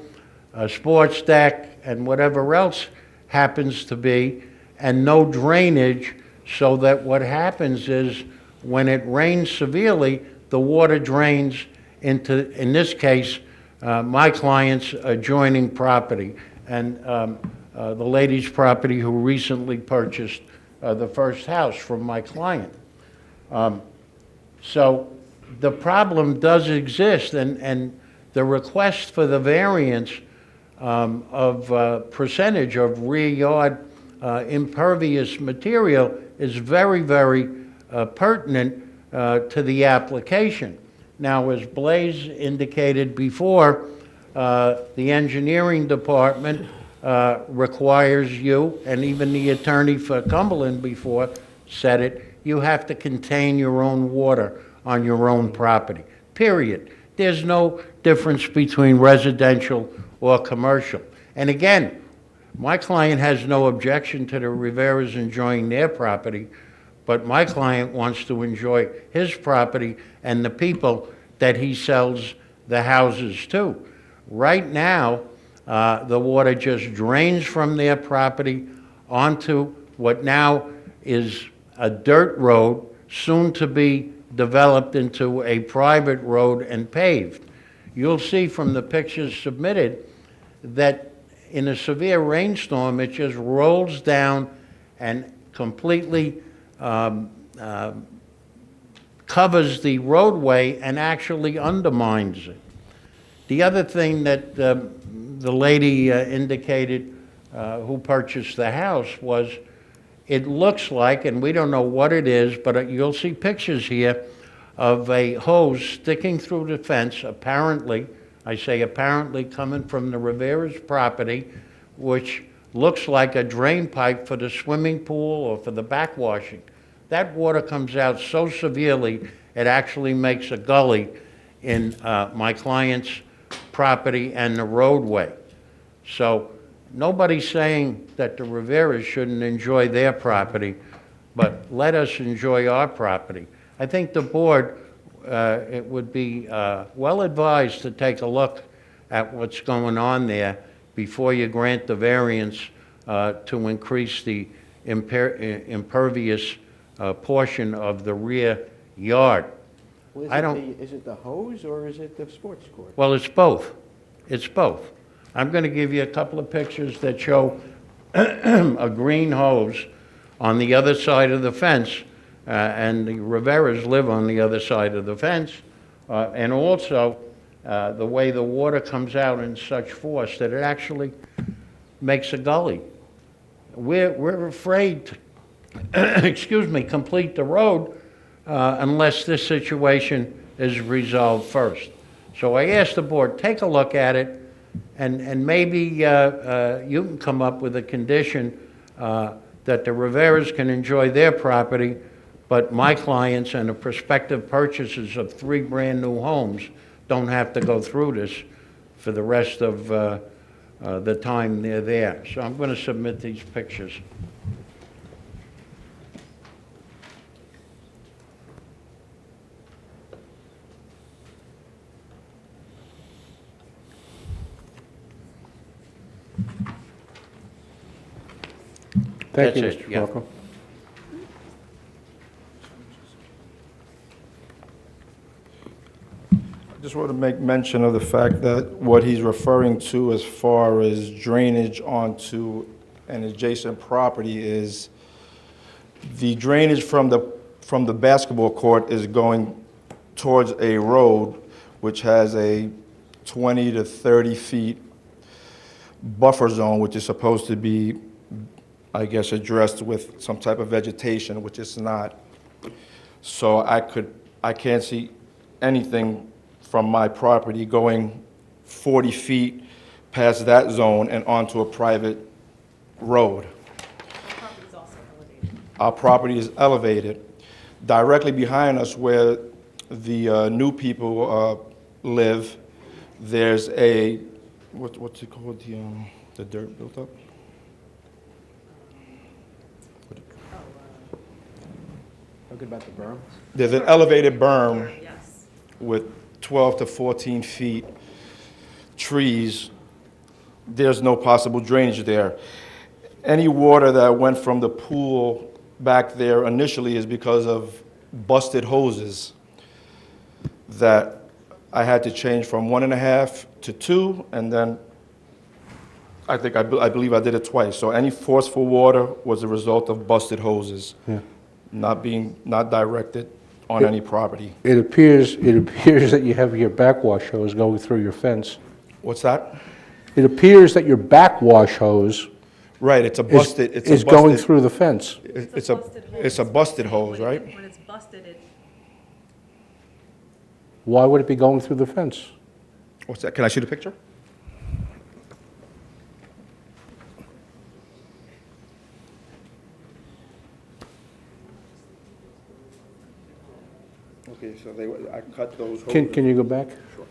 a sports deck, and whatever else happens to be, and no drainage, so that what happens is when it rains severely, the water drains into, in this case, my client's adjoining property and the lady's property who recently purchased the first house from my client. So the problem does exist, and the request for the variance of percentage of rear yard impervious material is very, very pertinent to the application. Now, as Blaise indicated before, the engineering department requires you, and even the attorney for Cumberland before said it, you have to contain your own water on your own property, period. There's no difference between residential or commercial. And again, my client has no objection to the Riveras enjoying their property, but my client wants to enjoy his property and the people that he sells the houses to. Right now, the water just drains from their property onto what now is a dirt road, soon to be developed into a private road and paved. You'll see from the pictures submitted that in a severe rainstorm, it just rolls down and completely covers the roadway and actually undermines it. The other thing that the lady indicated who purchased the house was, it looks like, and we don't know what it is, but you'll see pictures here of a hose sticking through the fence, apparently, I say apparently, coming from the Rivera's property, which looks like a drain pipe for the swimming pool or for the backwashing. That water comes out so severely, it actually makes a gully in my client's property and the roadway. So nobody's saying that the Riveras shouldn't enjoy their property, but let us enjoy our property. I think the board, it would be well advised to take a look at what's going on there before you grant the variance to increase the impervious portion of the rear yard. Well, is it the hose or is it the sports court? Well, it's both. It's both. I'm going to give you a couple of pictures that show a green hose on the other side of the fence, and the Riveras live on the other side of the fence, and also the way the water comes out in such force that it actually makes a gully. We're afraid to, excuse me, complete the road unless this situation is resolved first. So I asked the board, take a look at it, and maybe you can come up with a condition that the Riveras can enjoy their property, but my clients and the prospective purchasers of 3 brand-new homes don't have to go through this for the rest of the time they're there. So I'm going to submit these pictures. Thank you, That's it, Mr. yeah. Marco. I just want to make mention of the fact that what he's referring to as far as drainage onto an adjacent property is the drainage from the basketball court is going towards a road which has a 20 to 30 feet buffer zone, which is supposed to be, I guess, addressed with some type of vegetation, which it's not. So I can't see anything from my property going 40 feet past that zone and onto a private road. Our property is elevated. Directly behind us where the new people live, there's a, what's it called, the dirt built up? Talking about the berm? There's an elevated berm with 12 to 14 feet, trees. There's no possible drainage there. Any water that went from the pool back there initially is because of busted hoses that I had to change from 1.5 to 2, and then I believe I did it twice. So any forceful water was a result of busted hoses. Yeah. Not directed on any property. It appears that you have your backwash hose going through your fence. What's that? It appears that your backwash hose Right, it's a busted. is going through the fence. It's a busted hose, right? When it's busted, it Why would it be going through the fence? What's that? Can I see the picture? Okay, so I cut those hoses. Can you go back? Sure.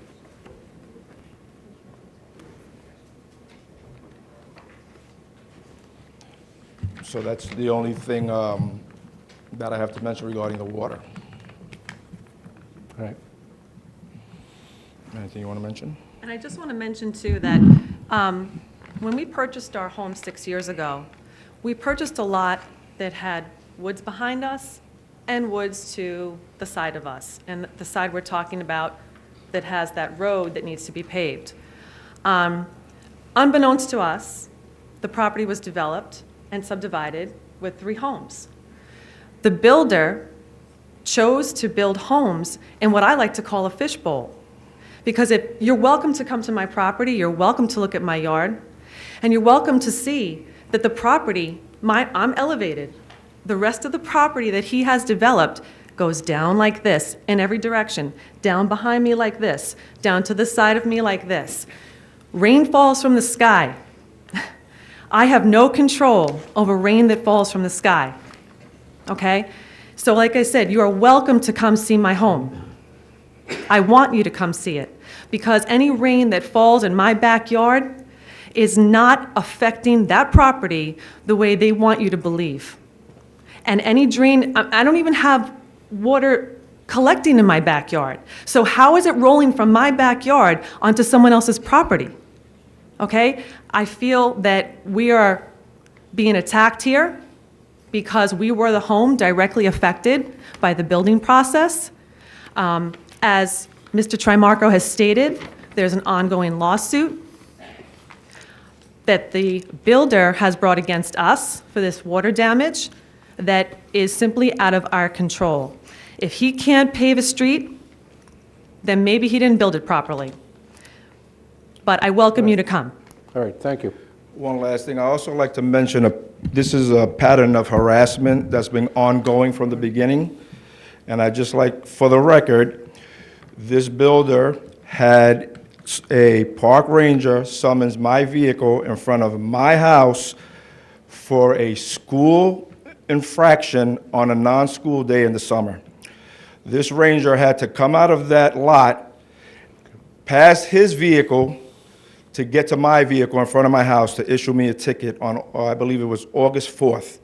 So that's the only thing that I have to mention regarding the water. All right. Anything you want to mention? And I just want to mention, too, that when we purchased our home 6 years ago, we purchased a lot that had woods behind us and woods to the side of us, and the side we're talking about that has that road that needs to be paved. Unbeknownst to us, the property was developed and subdivided with 3 homes. The builder chose to build homes in what I like to call a fishbowl. Because if you're welcome to come to my property, you're welcome to look at my yard, and you're welcome to see that the property, I'm elevated. The rest of the property that he has developed goes down like this in every direction, down behind me like this, down to the side of me like this. Rain falls from the sky. I have no control over rain that falls from the sky, okay? So like I said, you are welcome to come see my home. I want you to come see it, because any rain that falls in my backyard is not affecting that property the way they want you to believe. And any drain, I don't even have water collecting in my backyard. So how is it rolling from my backyard onto someone else's property? Okay? I feel that we are being attacked here because we were the home directly affected by the building process. As Mr. Trimarco has stated, there's an ongoing lawsuit that the builder has brought against us for this water damage that is simply out of our control. If he can't pave a street, then maybe he didn't build it properly. But I welcome you to come. All right, thank you. One last thing, I also like to mention, this is a pattern of harassment that's been ongoing from the beginning. And I just like, for the record, this builder had a park ranger summons my vehicle in front of my house for a school infraction on a non-school day in the summer. This ranger had to come out of that lot, pass his vehicle to get to my vehicle in front of my house to issue me a ticket on, I believe it was August 4th,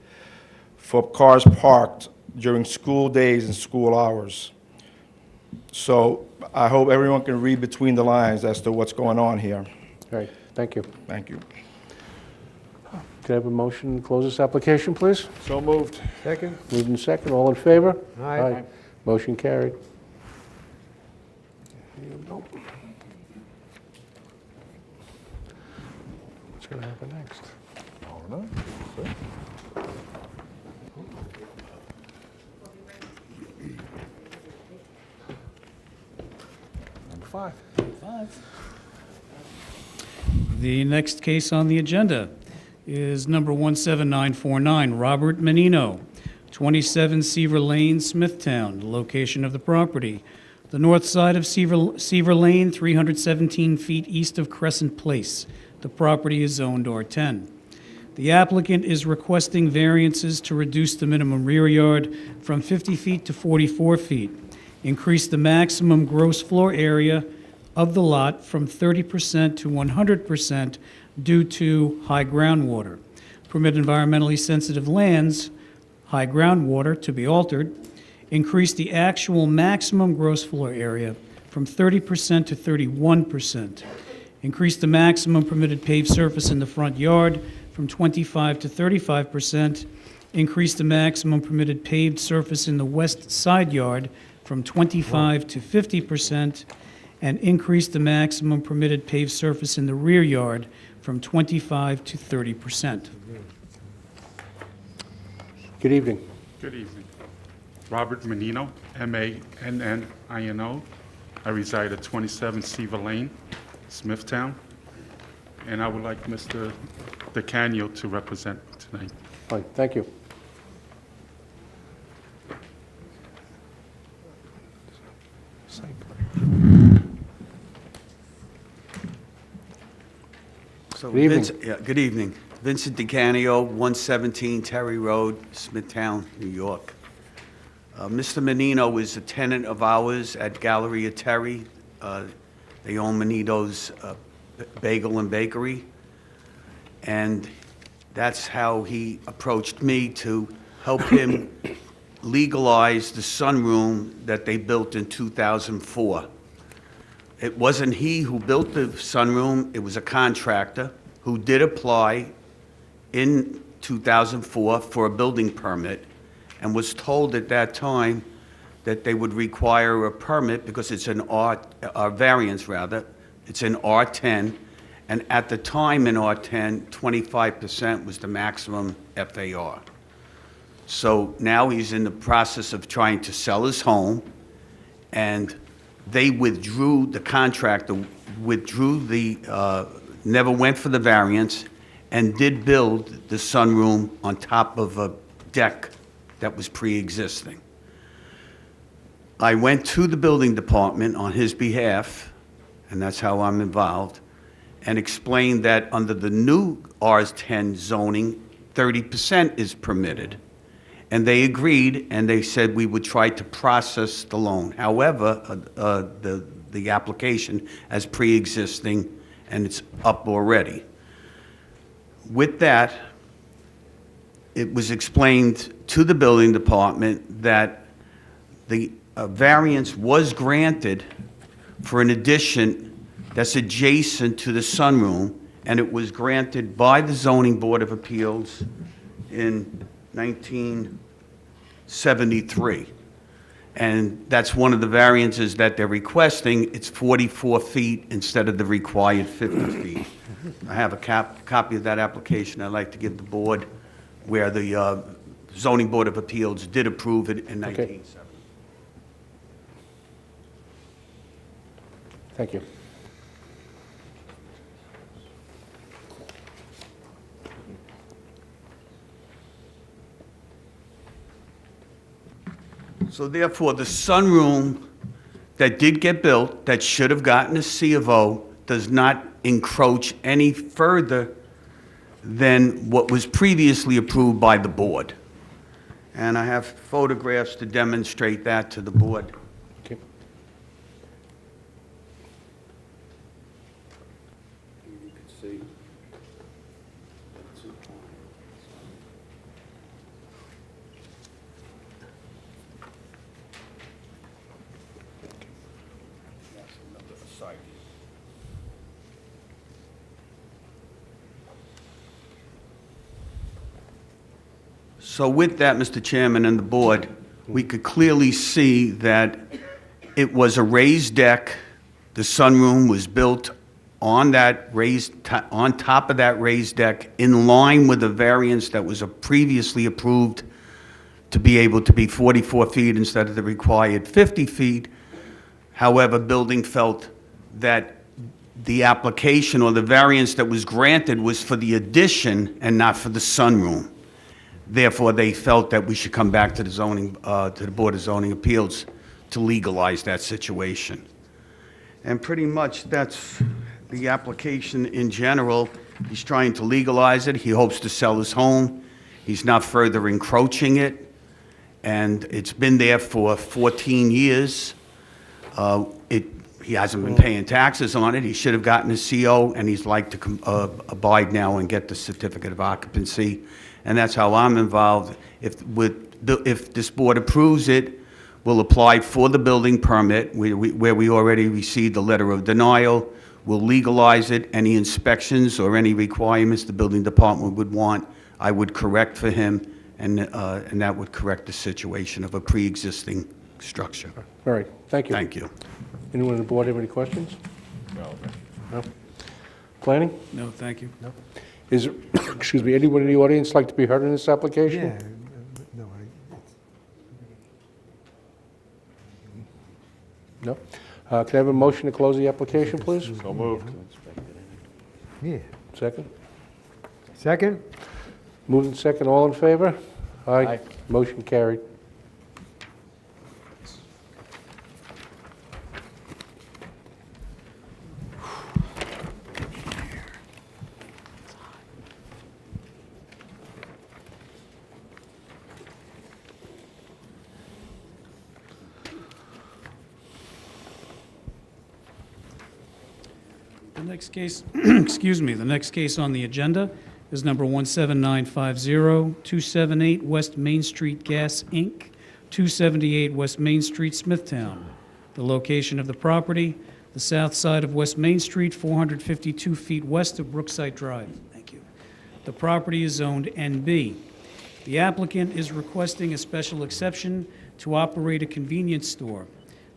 for cars parked during school days and school hours. So I hope everyone can read between the lines as to what's going on here. All right, thank you. Thank you. Can I have a motion to close this application, please? So moved. Second? Moved in second, all in favor? Aye. Motion carried. Here you go. What's going to happen next? Number 5. The next case on the agenda is number 17949, Robert Menino, 27 Seaver Lane, Smithtown, the location of the property. The north side of Seaver Lane, 317 feet east of Crescent Place. The property is zoned R10. The applicant is requesting variances to reduce the minimum rear yard from 50 feet to 44 feet, increase the maximum gross floor area of the lot from 30% to 100% due to high groundwater. Permit environmentally sensitive lands, high groundwater to be altered, increase the actual maximum gross floor area from 30% to 31%, increase the maximum permitted paved surface in the front yard from 25 to 35%, increase the maximum permitted paved surface in the west side yard from 25 to 50%, and increase the maximum permitted paved surface in the rear yard from 25 to 30%. Good evening. Good evening. Robert Menino, M-A-N-N-I-N-O. I reside at 27 Seaver Lane, Smithtown, and I would like Mr. DeCanio to represent tonight. Fine, thank you. So, Good evening. Good evening. Vincent DeCanio, 117 Terry Road, Smithtown, New York. Mr. Menino is a tenant of ours at Galleria Terry. They own Menino's Bagel and Bakery. And That's how he approached me to help him legalize the sunroom that they built in 2004. It wasn't he who built the sunroom, it was a contractor who did apply in 2004 for a building permit and was told at that time that they would require a permit because it's an variance rather, it's an R10, and at the time in R10, 25% was the maximum FAR. So now he's in the process of trying to sell his home, and they withdrew, the contractor withdrew never went for the variance, and did build the sunroom on top of a deck that was pre-existing. I went to the building department on his behalf, and that's how I'm involved, and explained that under the new R10 zoning, 30% is permitted. And they agreed, and they said we would try to process the loan. However, the application as pre-existing, and it's up already. With that, it was explained to the building department that the variance was granted for an addition that's adjacent to the sunroom, and it was granted by the Zoning Board of Appeals in 1973. And that's one of the variances that they're requesting. It's 44 feet instead of the required 50 feet. I have a copy of that application I'd like to give the board, where the Zoning Board of Appeals did approve it in 1970. Thank you. So therefore, the sunroom that did get built, that should have gotten a C of O, does not encroach any further than what was previously approved by the board. And I have photographs to demonstrate that to the board. Okay. You can see. So with that, Mr. Chairman and the board, we could clearly see that it was a raised deck. The sunroom was built on that on top of that raised deck, in line with the variance that was previously approved to be able to be 44 feet instead of the required 50 feet. However, building felt that the application or the variance that was granted was for the addition and not for the sunroom. Therefore, they felt that we should come back to the Board of Zoning Appeals to legalize that situation. And pretty much that's the application in general. He's trying to legalize it. He hopes to sell his home. He's not further encroaching it. And it's been there for 14 years. He hasn't been paying taxes on it. He should have gotten a CO, and he's like to abide now and get the certificate of occupancy. And that's how I'm involved. If this board approves it, we'll apply for the building permit where we already received the letter of denial. We'll legalize it. Any inspections or any requirements the building department would want, I would correct for him, and that would correct the situation of a pre-existing structure. All right, thank you. Thank you. Anyone on the board have any questions? No. No? Planning? No, thank you. No. Is there, excuse me, anyone in the audience like to be heard in this application? Yeah, no, No? Can I have a motion to close the application, please? So moved. yeah. Second? Second? Moved and second, all in favor? Aye. Motion carried. The next case, excuse me, the next case on the agenda is number 17950, 278 West Main Street Gas, Inc., 278 West Main Street, Smithtown. The location of the property, the south side of West Main Street, 452 feet west of Brookside Drive. Thank you. The property is zoned NB. The applicant is requesting a special exception to operate a convenience store.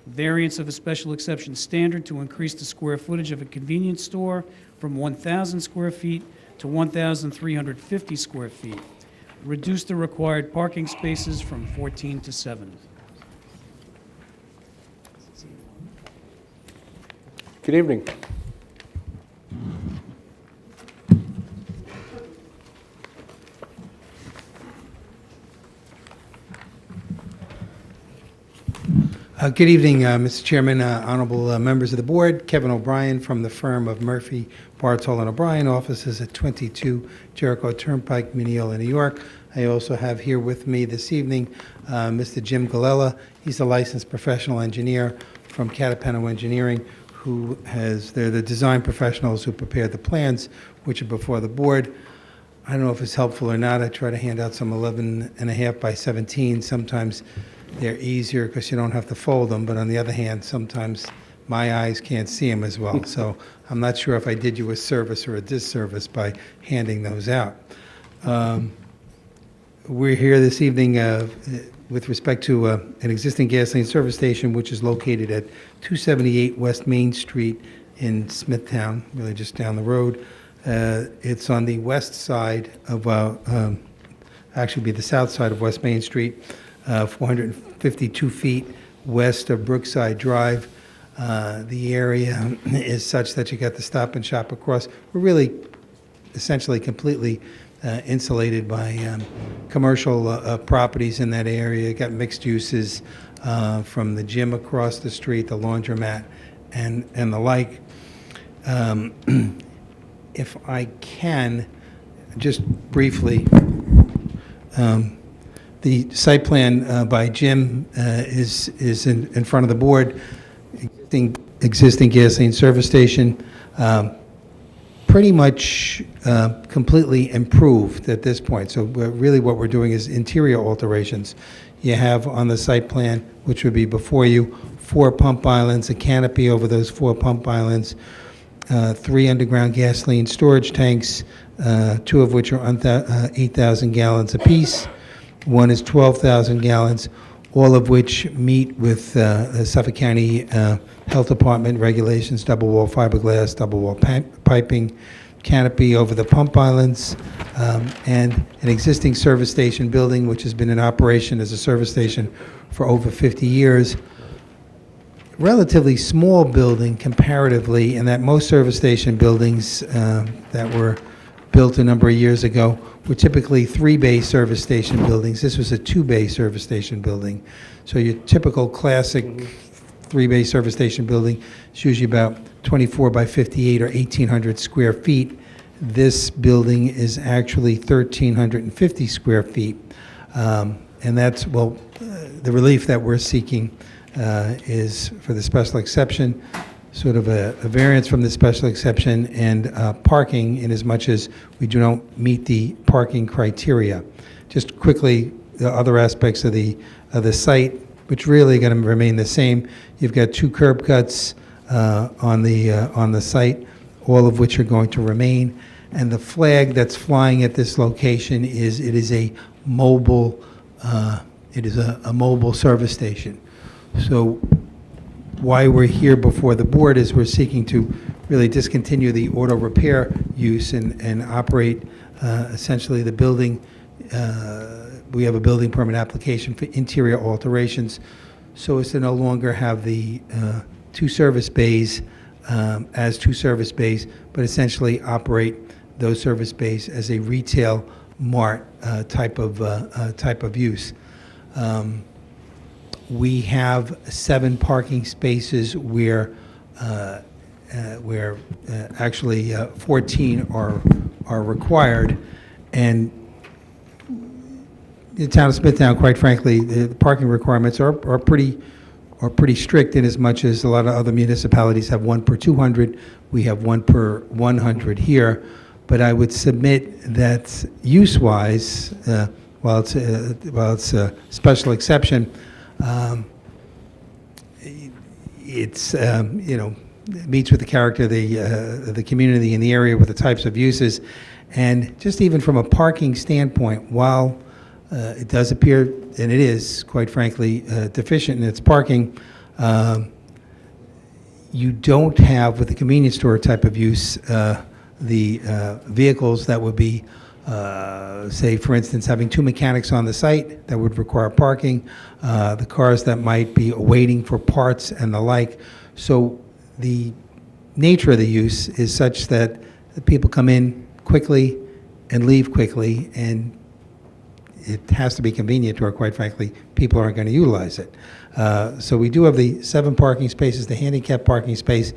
Variance of a special exception standard to increase the square footage of a convenience store from 1,000 square feet to 1,350 square feet. Reduce the required parking spaces from 14 to 7. Good evening. Good evening, Mr. Chairman, honorable members of the board. Kevin O'Brien from the firm of Murphy, Bartol, and O'Brien, offices at 22 Jericho Turnpike, Mineola, New York. I also have here with me this evening Mr. Jim Galella. He's a licensed professional engineer from Catapano Engineering, they're the design professionals who prepared the plans, which are before the board. I don't know if it's helpful or not. I try to hand out some 11.5 by 17. Sometimes they're easier because you don't have to fold them, but on the other hand, sometimes my eyes can't see them as well. So I'm not sure if I did you a service or a disservice by handing those out. We're here this evening with respect to an existing gasoline service station, which is located at 278 West Main Street in Smithtown, really just down the road. It's on the west side of, actually be the south side of West Main Street, 452 feet west of Brookside Drive. The area is such that you got the Stop and Shop across. We're really essentially completely insulated by commercial properties in that area. You got mixed uses from the gym across the street, the laundromat, and the like. If I can, just briefly, the site plan by Jim is in front of the board. Existing gasoline service station, pretty much completely improved at this point. So really what we're doing is interior alterations. You have on the site plan, which would be before you, 4 pump islands, a canopy over those 4 pump islands, 3 underground gasoline storage tanks, 2 of which are 8,000 gallons apiece. 1 is 12,000 gallons, all of which meet with the Suffolk County Health Department regulations, double wall fiberglass, double wall piping, canopy over the pump islands, and an existing service station building, which has been in operation as a service station for over 50 years. Relatively small building comparatively, in that most service station buildings that were built a number of years ago were typically 3-bay service station buildings. This was a 2-bay service station building. So your typical classic 3-bay service station building is usually about 24 by 58 or 1,800 square feet. This building is actually 1,350 square feet. And that's, well, the relief that we're seeking is for the special exception, sort of a variance from the special exception, and parking in as much as we do not meet the parking criteria. Just quickly, the other aspects of the site, which really are going to remain the same. You've got 2 curb cuts on the site, all of which are going to remain. And the flag that's flying at this location is a mobile service station. So why we're here before the board is we're seeking to really discontinue the auto repair use and operate essentially the building. We have a building permit application for interior alterations so as to no longer have the 2 service bays as 2 service bays, but essentially operate those service bays as a retail mart type of use. We have 7 parking spaces where actually 14 are required, and the town of Smithtown, quite frankly, the parking requirements are pretty strict in as much as a lot of other municipalities have 1 per 200. We have 1 per 100 here. But I would submit that use-wise, while it's a special exception, it's, it meets with the character of the community in the area with the types of uses. And just even from a parking standpoint, while it does appear, and it is, quite frankly, deficient in its parking, you don't have, with the convenience store type of use, the vehicles that would be, say, for instance, having 2 mechanics on the site that would require parking, the cars that might be waiting for parts and the like. So the nature of the use is such that the people come in quickly and leave quickly, and it has to be convenient, or quite frankly, people aren't going to utilize it. So we do have the 7 parking spaces, the handicap parking space,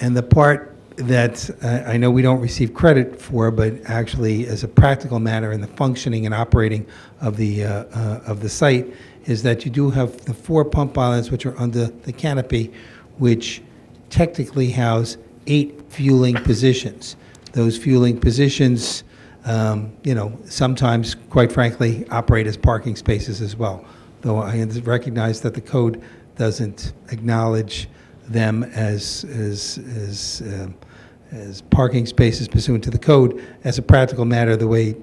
and the part that I know we don't receive credit for, but actually as a practical matter in the functioning and operating of the site, is that you do have the 4 pump islands which are under the canopy, which technically house 8 fueling positions. Those fueling positions, sometimes, quite frankly, operate as parking spaces as well. Though I recognize that the code doesn't acknowledge them as parking spaces pursuant to the code. As a practical matter, the way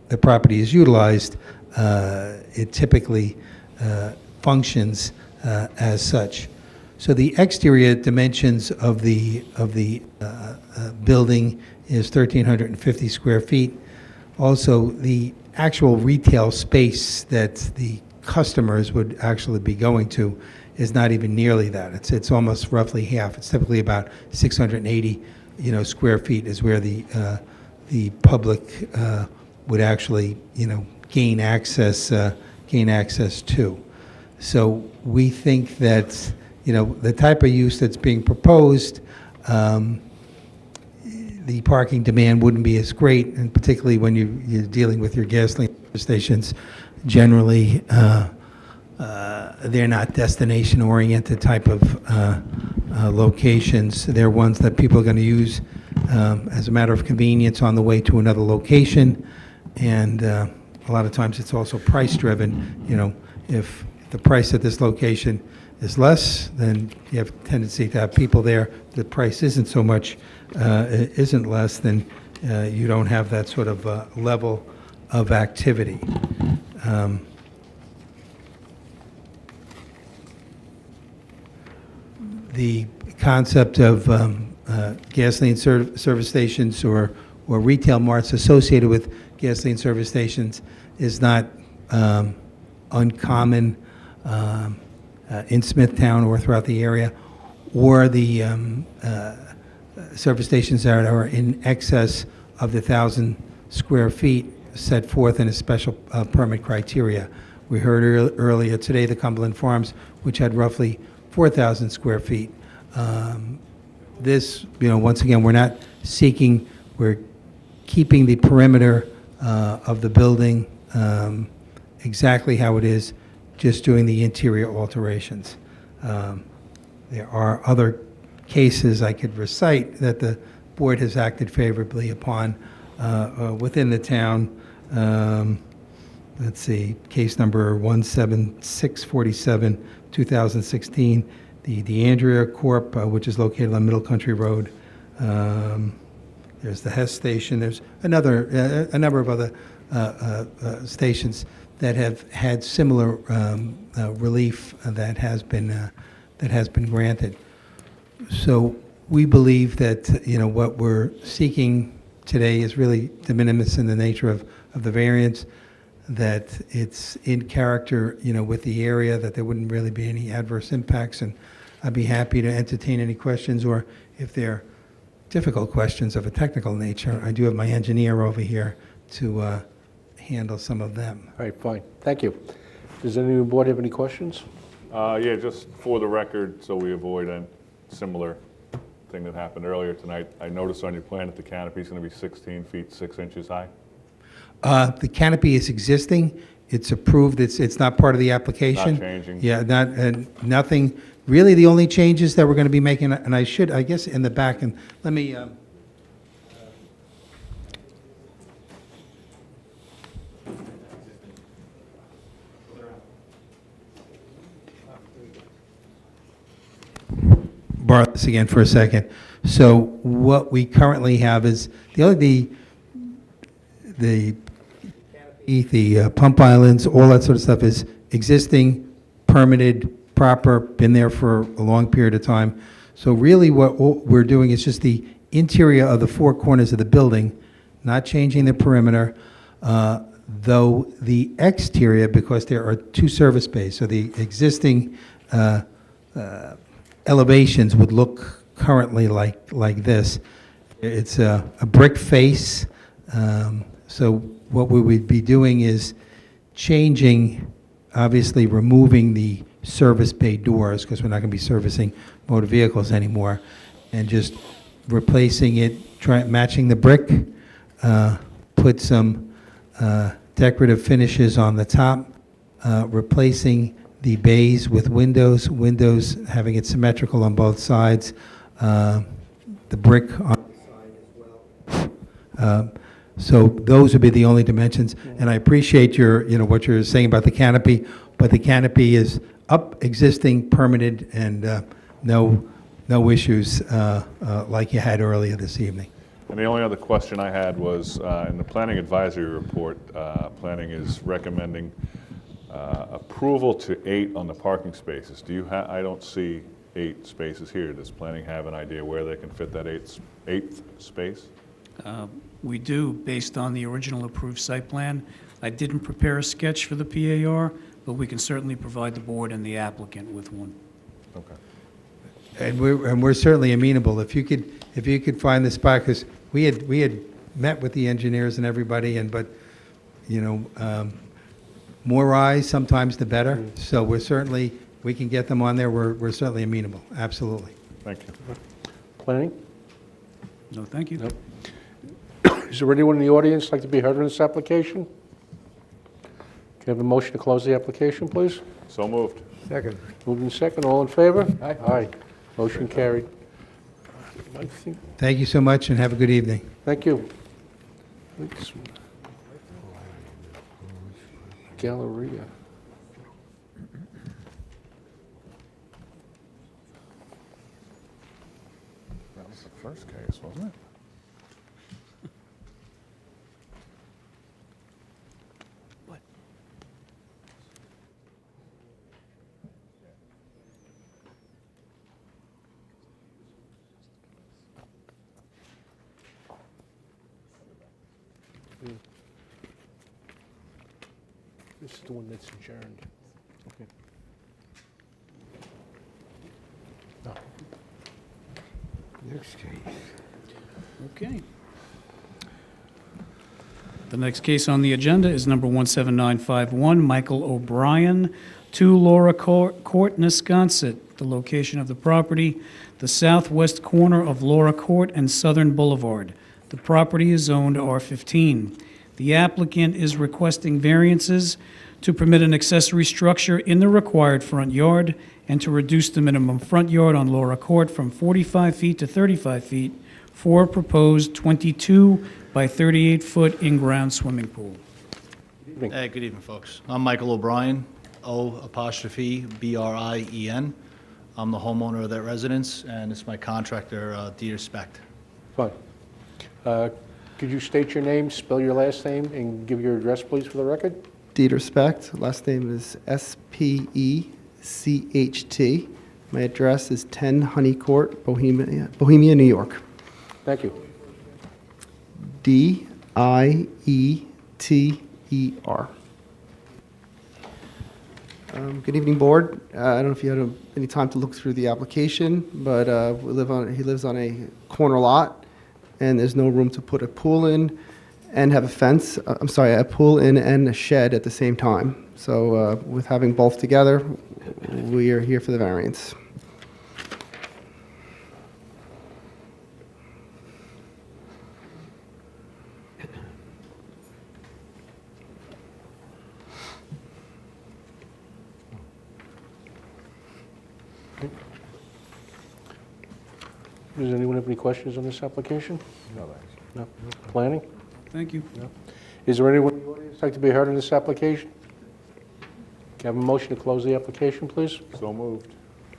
the property is utilized, it typically functions as such. So the exterior dimensions of the building is 1,350 square feet. Also, the actual retail space that the customers would actually be going to is not even nearly that. It's almost roughly half. It's typically about 680, square feet is where the public would actually, gain access to. So we think that, the type of use that's being proposed, the parking demand wouldn't be as great, and particularly when you're dealing with your gasoline stations. Generally, they're not destination-oriented type of locations. They're ones that people are going to use as a matter of convenience on the way to another location, and a lot of times it's also price-driven. If the price at this location is less, then you have a tendency to have people there. The price isn't so much, isn't less, then you don't have that sort of level of activity. The concept of gasoline service stations or retail marts associated with gasoline service stations is not uncommon in Smithtown or throughout the area, or the service stations that are in excess of the 1,000 square feet set forth in a special permit criteria. We heard earlier today the Cumberland Farms, which had roughly 4,000 square feet. This, once again, we're not seeking, we're keeping the perimeter of the building exactly how it is, just doing the interior alterations. There are other cases I could recite that the board has acted favorably upon within the town. Let's see, case number 17647, 2016, the Andrea Corp., which is located on Middle Country Road. There's the Hess Station. There's a number of other stations that have had similar relief that has been granted. So we believe that what we're seeking today is really de minimis in the nature of the variance, that it's in character with the area, that there wouldn't really be any adverse impacts, and I'd be happy to entertain any questions, or if they're difficult questions of a technical nature, I do have my engineer over here to handle some of them. All right, fine. Thank you. Does any of the board have any questions? Yeah, just for the record, so we avoid a similar thing that happened earlier tonight. I noticed on your plan that the canopy is going to be 16 feet 6 inches high. The canopy is existing. It's approved. It's not part of the application. Not changing. Yeah, nothing. Really, the only changes that we're going to be making, and I guess in the back, and let me borrow this again for a second. So what we currently have is, the pump islands, all that sort of stuff is existing, permitted, proper, been there for a long period of time. So really what we're doing is just the interior of the four corners of the building, not changing the perimeter, though the exterior, because there are two service bays, so the existing elevations would look currently like this. It's a brick face, so what we would be doing is changing, obviously removing the service bay doors, because we're not going to be servicing motor vehicles anymore, and just replacing it, matching the brick, put some decorative finishes on the top, replacing the bays with windows, having it symmetrical on both sides, the brick on the side as well. So those would be the only dimensions, and I appreciate what you're saying about the canopy, but the canopy is up, existing, permitted, and no issues like you had earlier this evening. And the only other question I had was, in the planning advisory report, planning is recommending approval to 8 on the parking spaces. I don't see 8 spaces here. Does planning have an idea where they can fit that eighth space? We do, based on the original approved site plan. I didn't prepare a sketch for the PAR, but we can certainly provide the board and the applicant with one. Okay. And we're certainly amenable. If you could find the spot, because we had met with the engineers and everybody, but more eyes sometimes the better. So we can get them on there. We're certainly amenable. Absolutely. Thank you. Planning? No, thank you. Nope. Is there anyone in the audience like to be heard on this application? Can I have a motion to close the application, please? So moved. Second. Moved in second. All in favor? Aye. Aye. Motion carried. Thank you so much, and have a good evening. Thank you. Galleria. That was the first case, wasn't it? This is the one that's adjourned. Okay. No. Next case. Okay. The next case on the agenda is number 17951, Michael O'Brien, 2 Laura Court, Wisconsin. The location of the property, the southwest corner of Laura Court and Southern Boulevard. The property is zoned R15. The applicant is requesting variances to permit an accessory structure in the required front yard and to reduce the minimum front yard on Laura Court from 45 feet to 35 feet for a proposed 22 by 38-foot in-ground swimming pool. Hey, good evening, folks. I'm Michael O'Brien, O''Brien. I'm the homeowner of that residence, and it's my contractor, Dieter Specht. Fine. Could you state your name, spell your last name, and give your address, please, for the record? Dieter Specht. Last name is Specht. My address is 10 Honey Court, Bohemia, New York. Thank you. Dieter. Good evening, board. I don't know if you had any time to look through the application, but he lives on a corner lot, and there's no room to put a pool in and have a fence. A pool in and a shed at the same time. So with having both together, we are here for the variance. Does anyone have any questions on this application? No, thanks. No? Planning? Thank you. No? Is there anyone in the audience like to be heard on this application? Can I have a motion to close the application, please? So moved.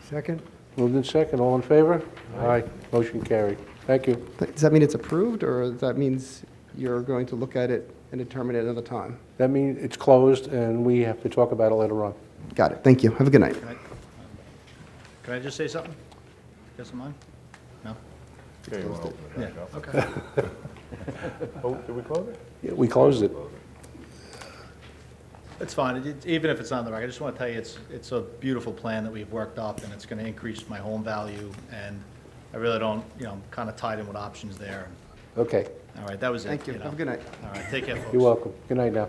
Second. Moved in second, all in favor? Aye. Motion carried. Thank you. Does that mean it's approved, or that means you're going to look at it and determine it another time? That means it's closed, and we have to talk about it later on. Got it. Thank you. Have a good night. Can I just say something? Guess I'm on? No? Okay, you want to open it Yeah, back up? okay. Oh, did we close it? Yeah, we closed it. It's fine, even if it's not on the record, I just want to tell you, it's a beautiful plan that we've worked up, and it's going to increase my home value, and I really don't, I'm kind of tied in with options there. Okay. All right, that was it. Thank you. know. Have a good night. All right, take care, folks. You're welcome. Good night now.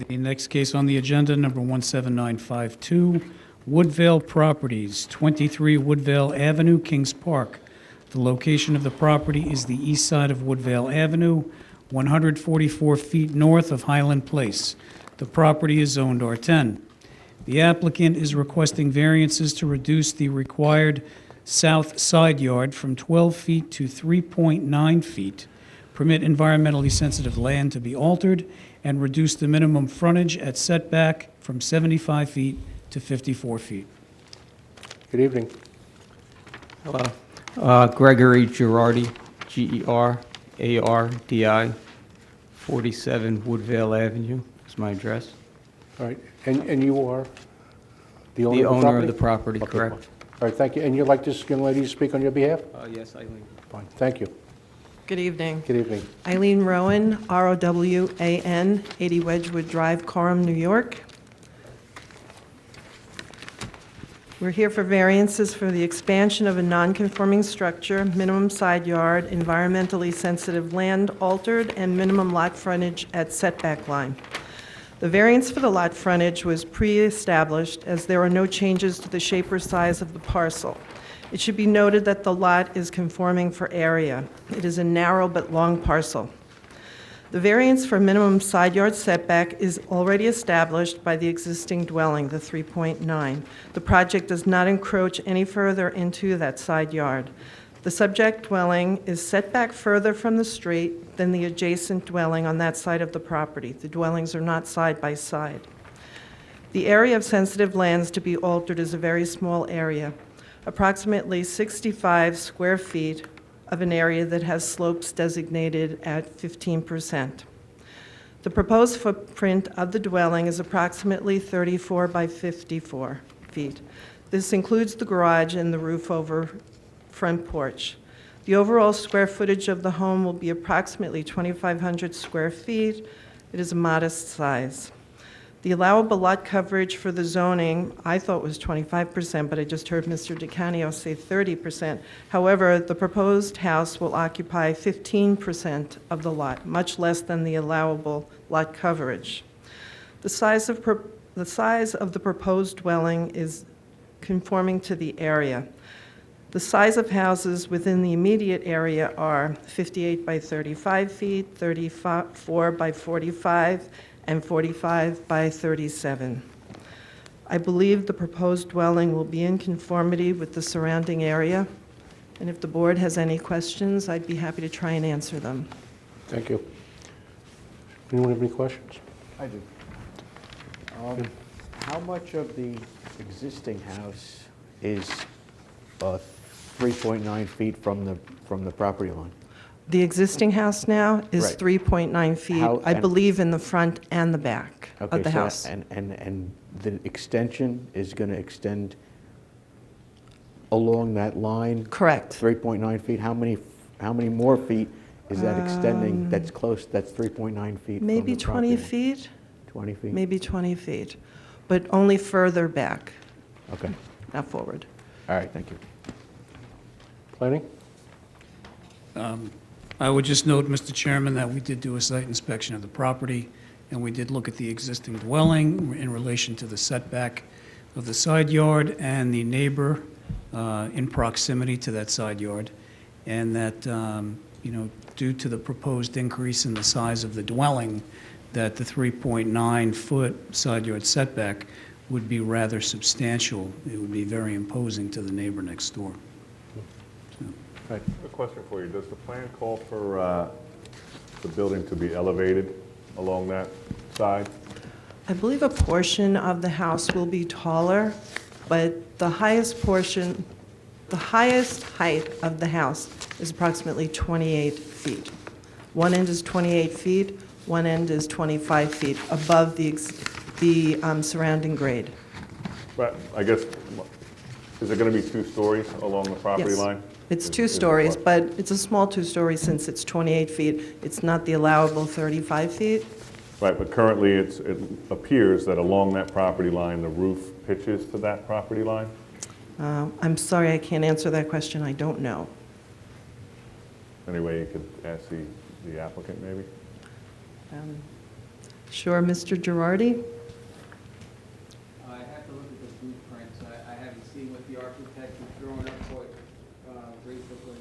The next case on the agenda, number 17952, Woodvale Properties, 23 Woodvale Avenue, Kings Park. The location of the property is the east side of Woodvale Avenue, 144 feet north of Highland Place. The property is zoned R10. The applicant is requesting variances to reduce the required south side yard from 12 feet to 3.9 feet, permit environmentally sensitive land to be altered, and reduce the minimum frontage at setback from 75 feet to 54 feet. Good evening. Hello. Gregory Girardi, Gerardi, 47 Woodvale Avenue is my address. All right, and you are the owner The of the property? owner of the property, Okay, correct. fine. All right, thank you. And you'd like this young lady to speak on your behalf? Yes, Eileen. Fine, thank you. Good evening. Good evening. Eileen Rowan, R-O-W-A-N, 80 Wedgewood Drive, Coram, New York. We're here for variances for the expansion of a non-conforming structure, minimum side yard, environmentally sensitive land altered, and minimum lot frontage at setback line. The variance for the lot frontage was pre-established as there are no changes to the shape or size of the parcel. It should be noted that the lot is conforming for area. It is a narrow but long parcel. The variance for minimum side yard setback is already established by the existing dwelling, the 3.9. The project does not encroach any further into that side yard. The subject dwelling is set back further from the street than the adjacent dwelling on that side of the property. The dwellings are not side by side. The area of sensitive lands to be altered is a very small area, approximately 65 square feet of an area that has slopes designated at 15%. The proposed footprint of the dwelling is approximately 34 by 54 feet. This includes the garage and the roof over front porch. The overall square footage of the home will be approximately 2,500 square feet. It is a modest size. The allowable lot coverage for the zoning, I thought was 25%, but I just heard Mr. DeCanio say 30%. However, the proposed house will occupy 15% of the lot, much less than the allowable lot coverage. The size of the proposed dwelling is conforming to the area. The size of houses within the immediate area are 58 by 35 feet, 34 by 45, and 45 by 37. I believe the proposed dwelling will be in conformity with the surrounding area, and if the board has any questions, I'd be happy to try and answer them. Thank you. Anyone have any questions? I do. How much of the existing house is 3.9 feet from the property line? The existing house now is Right. 3.9 feet, How- I and- believe, in the front and the back Okay, of the so- house. And the extension is going to extend along that line? Correct. 3.9 feet? How many more feet is that extending that's close, that's 3.9 feet from the Maybe 20 property line? feet? 20 feet? Maybe 20 feet, but only further back, Okay. not forward. All right, thank you. Planning? I would just note, Mr. Chairman, that we did do a site inspection of the property, and we did look at the existing dwelling in relation to the setback of the side yard and the neighbor in proximity to that side yard, and that, due to the proposed increase in the size of the dwelling, that the 3.9-foot side yard setback would be rather substantial. It would be very imposing to the neighbor next door. I have a question for you. Does the plan call for the building to be elevated along that side? I believe a portion of the house will be taller, but the highest portion, the highest height of the house is approximately 28 feet. One end is 28 feet, one end is 25 feet above the surrounding grade. But I guess, is it going to be 2 stories along the property Yes. line? It's Is- 2 is it stories, what? but it's a small 2-story since it's 28 feet. It's not the allowable 35 feet. Right, but currently it appears that along that property line, the roof pitches to that property line? I'm sorry, I can't answer that question. I don't know. Any way you could ask the applicant, maybe? Sure, Mr. Girardi? I have to look at the blueprints. I haven't seen what the architect has drawn up for recently.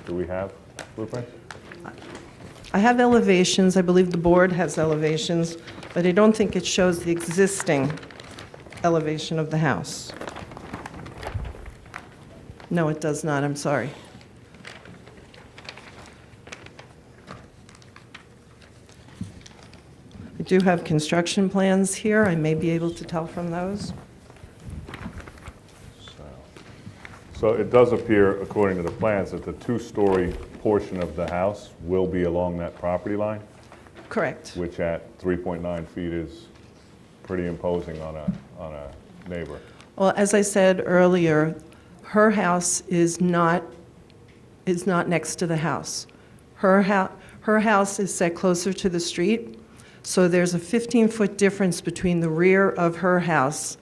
Do we have blueprints? I have elevations. I believe the board has elevations, but I don't think it shows the existing elevation of the house. No, it does not. I'm sorry. I do have construction plans here. I may be able to tell from those. So it does appear, according to the plans, that the 2-story portion of the house will be along that property line, Correct. which at 3.9 feet is pretty imposing on a neighbor. Well, as I said earlier, her house is not next to the house. Her house is set closer to the street, so there's a 15-foot difference between the rear of her house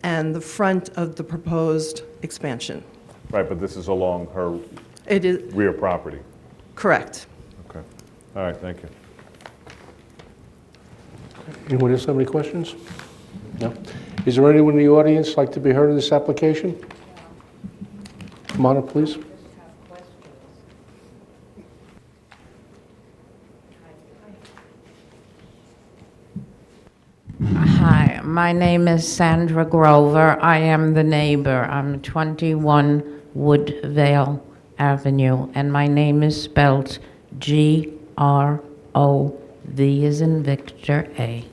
and the front of the proposed expansion. Right, but this is along her It is rear property. correct. Okay. All right, thank you. Anyone else have any questions? No? Is there anyone in the audience like to be heard in this application? Come on up, please. Hi, my name is Sandra Grover. I am the neighbor. I'm 21 Woodvale Avenue, and my name is spelled Grove, V as in Victor, A.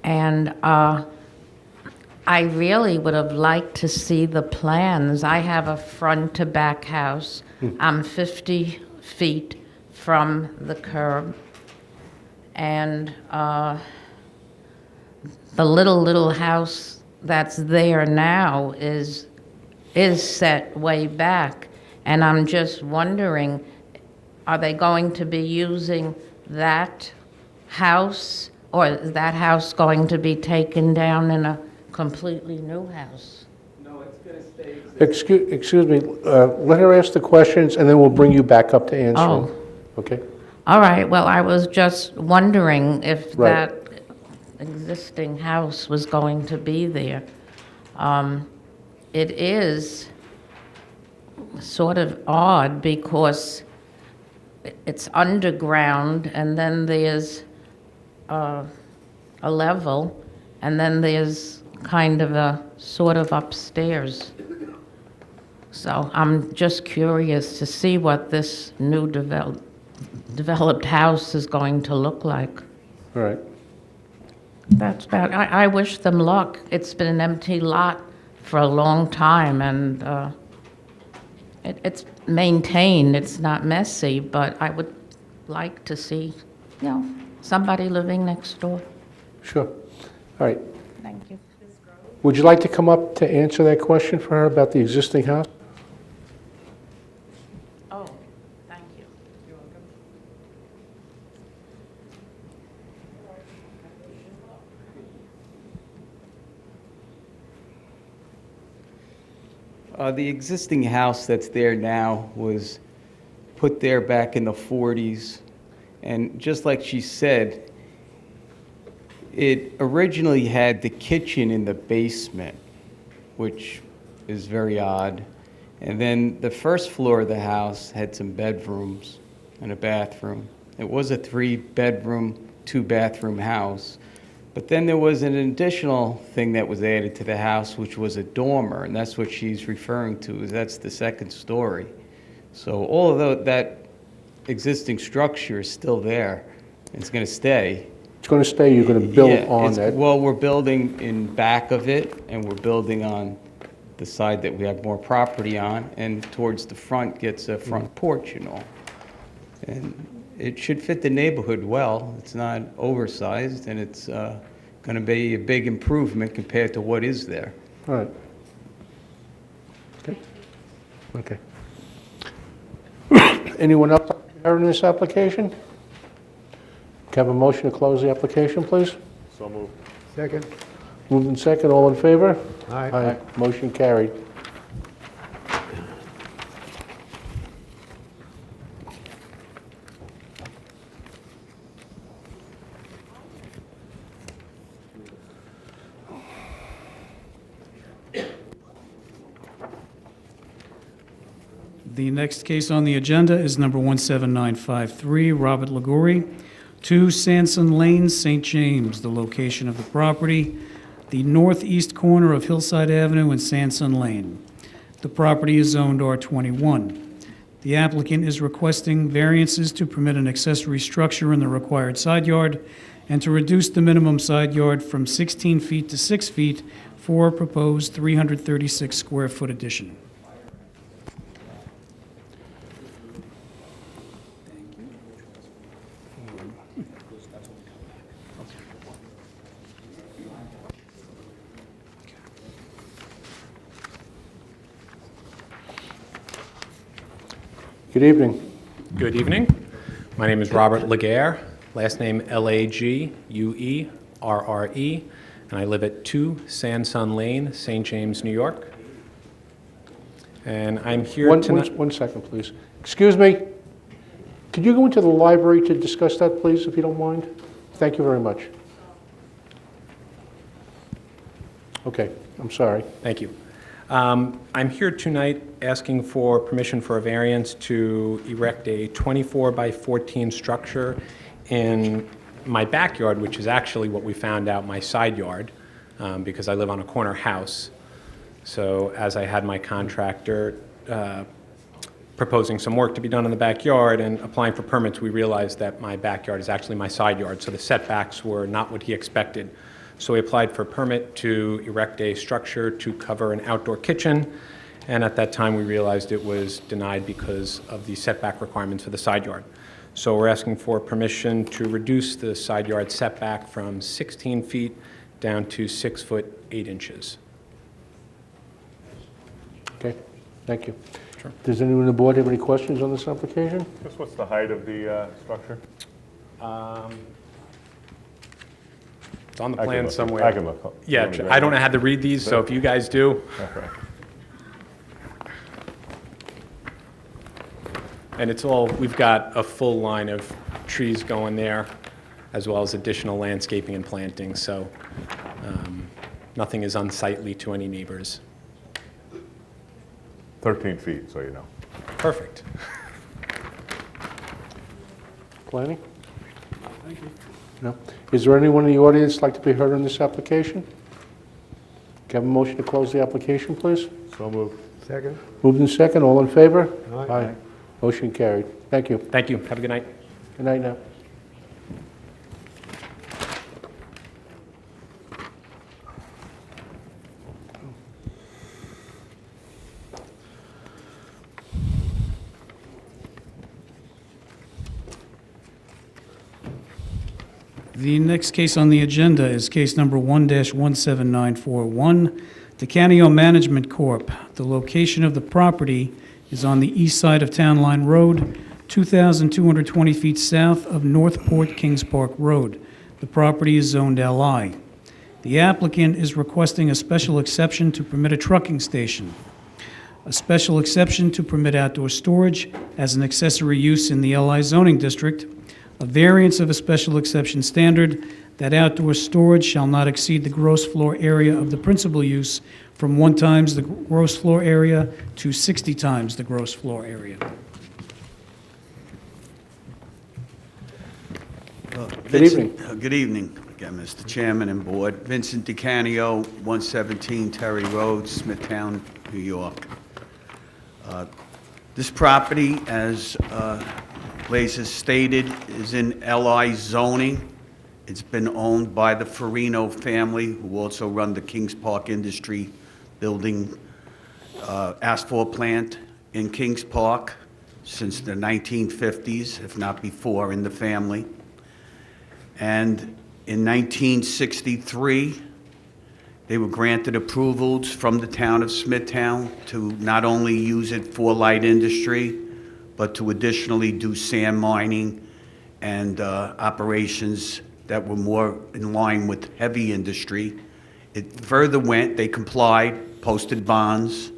And I really would have liked to see the plans. I have a front-to-back house. I'm 50 feet from the curb. And the little house that's there now is set way back. And I'm just wondering, are they going to be using that house, or is that house going to be taken down in a completely new house? No, it's going to stay. Excuse me, let her ask the questions, and then we'll bring you back up to answer. Oh. Okay? All right, well, I was just wondering if Right. that existing house was going to be there. It is sort of odd because it's underground, and then there's a level, and then there's kind of a sort of upstairs. So I'm just curious to see what this new developed house is going to look like. All right. That's about, I wish them luck. It's been an empty lot for a long time, and it's maintained, it's not messy, but I would like to see, somebody living next door. Sure. All right. Thank you. Would you like to come up to answer that question for her about the existing house? Oh, thank you. The existing house that's there now was put there back in the 40s. And just like she said, it originally had the kitchen in the basement, which is very odd. And then the first floor of the house had some bedrooms and a bathroom. It was a 3-bedroom, 2-bathroom house. But then there was an additional thing that was added to the house, which was a dormer, and that's what she's referring to, is that's the second story. So all of that existing structure is still there. It's going to stay. It's going to stay, you're going to build Yeah, on it's- that? Well, we're building in back of it, and we're building on the side that we have more property on, and towards the front gets a front porch and all. And it should fit the neighborhood well. It's not oversized, and it's going to be a big improvement compared to what is there. All right. Okay. Okay. Anyone else hearing this application? Can I have a motion to close the application, please? So moved. Second. Moved in second, all in favor? Aye. Motion carried. The next case on the agenda is number 17953, Robert Liguri, 2 Sanson Lane, St. James, the location of the property, the northeast corner of Hillside Avenue and Sanson Lane. The property is zoned R21. The applicant is requesting variances to permit an accessory structure in the required side yard and to reduce the minimum side yard from 16 feet to 6 feet for a proposed 336 square foot addition. Good evening. Good evening. My name is Robert Laguerre, last name Laguerre, and I live at 2 Sanson Lane, St. James, New York. And I'm here tonight. One second, please. Excuse me. Could you go into the library to discuss that, please, if you don't mind? Thank you very much. Okay, I'm sorry. Thank you. I'm here tonight asking for permission for a variance to erect a 24 by 14 structure in my backyard, which is actually what we found out my side yard, because I live on a corner house. So as I had my contractor proposing some work to be done in the backyard and applying for permits, we realized that my backyard is actually my side yard, so the setbacks were not what he expected. So we applied for a permit to erect a structure to cover an outdoor kitchen, and at that time we realized it was denied because of the setback requirements for the side yard. So we're asking for permission to reduce the side yard setback from 16 feet down to 6 foot 8 inches. Okay, thank you. Sure. Does anyone on the board have any questions on this application? Just what's the height of the structure? It's on the I can plan look. somewhere. I can look. Yeah, You want me to I don't grab know how to read these, so if you guys do. Okay. And it's all, we've got a full line of trees going there, as well as additional landscaping and planting, so nothing is unsightly to any neighbors. 13 feet, so you know. Perfect. Planning? Thank you. No? Is there anyone in the audience like to be heard on this application? Can I have a motion to close the application, please? So moved. Second. Moved in second, all in favor? Aye. Motion carried. Thank you. Thank you. Have a good night. Good night now. The next case on the agenda is case number 1-17941, Decanio Management Corp. The location of the property is on the east side of Town Line Road, 2,220 feet south of Northport Kings Park Road. The property is zoned LI. The applicant is requesting a special exception to permit a trucking station, a special exception to permit outdoor storage as an accessory use in the LI zoning district, a variance of a special exception standard that outdoor storage shall not exceed the gross floor area of the principal use from 1 times the gross floor area to 60 times the gross floor area. Good evening. Good evening, again, Mr. Chairman and Board. Vincent DeCanio, 117 Terry Road, Smithtown, New York. This property, as Blaze has stated, is in LI zoning. It's been owned by the Farino family, who also run the Kings Park Industry Building asphalt plant in Kings Park since the 1950s, if not before, in the family. And in 1963, they were granted approvals from the town of Smithtown to not only use it for light industry, but to additionally do sand mining and operations that were more in line with heavy industry. It further went, they complied, posted bonds,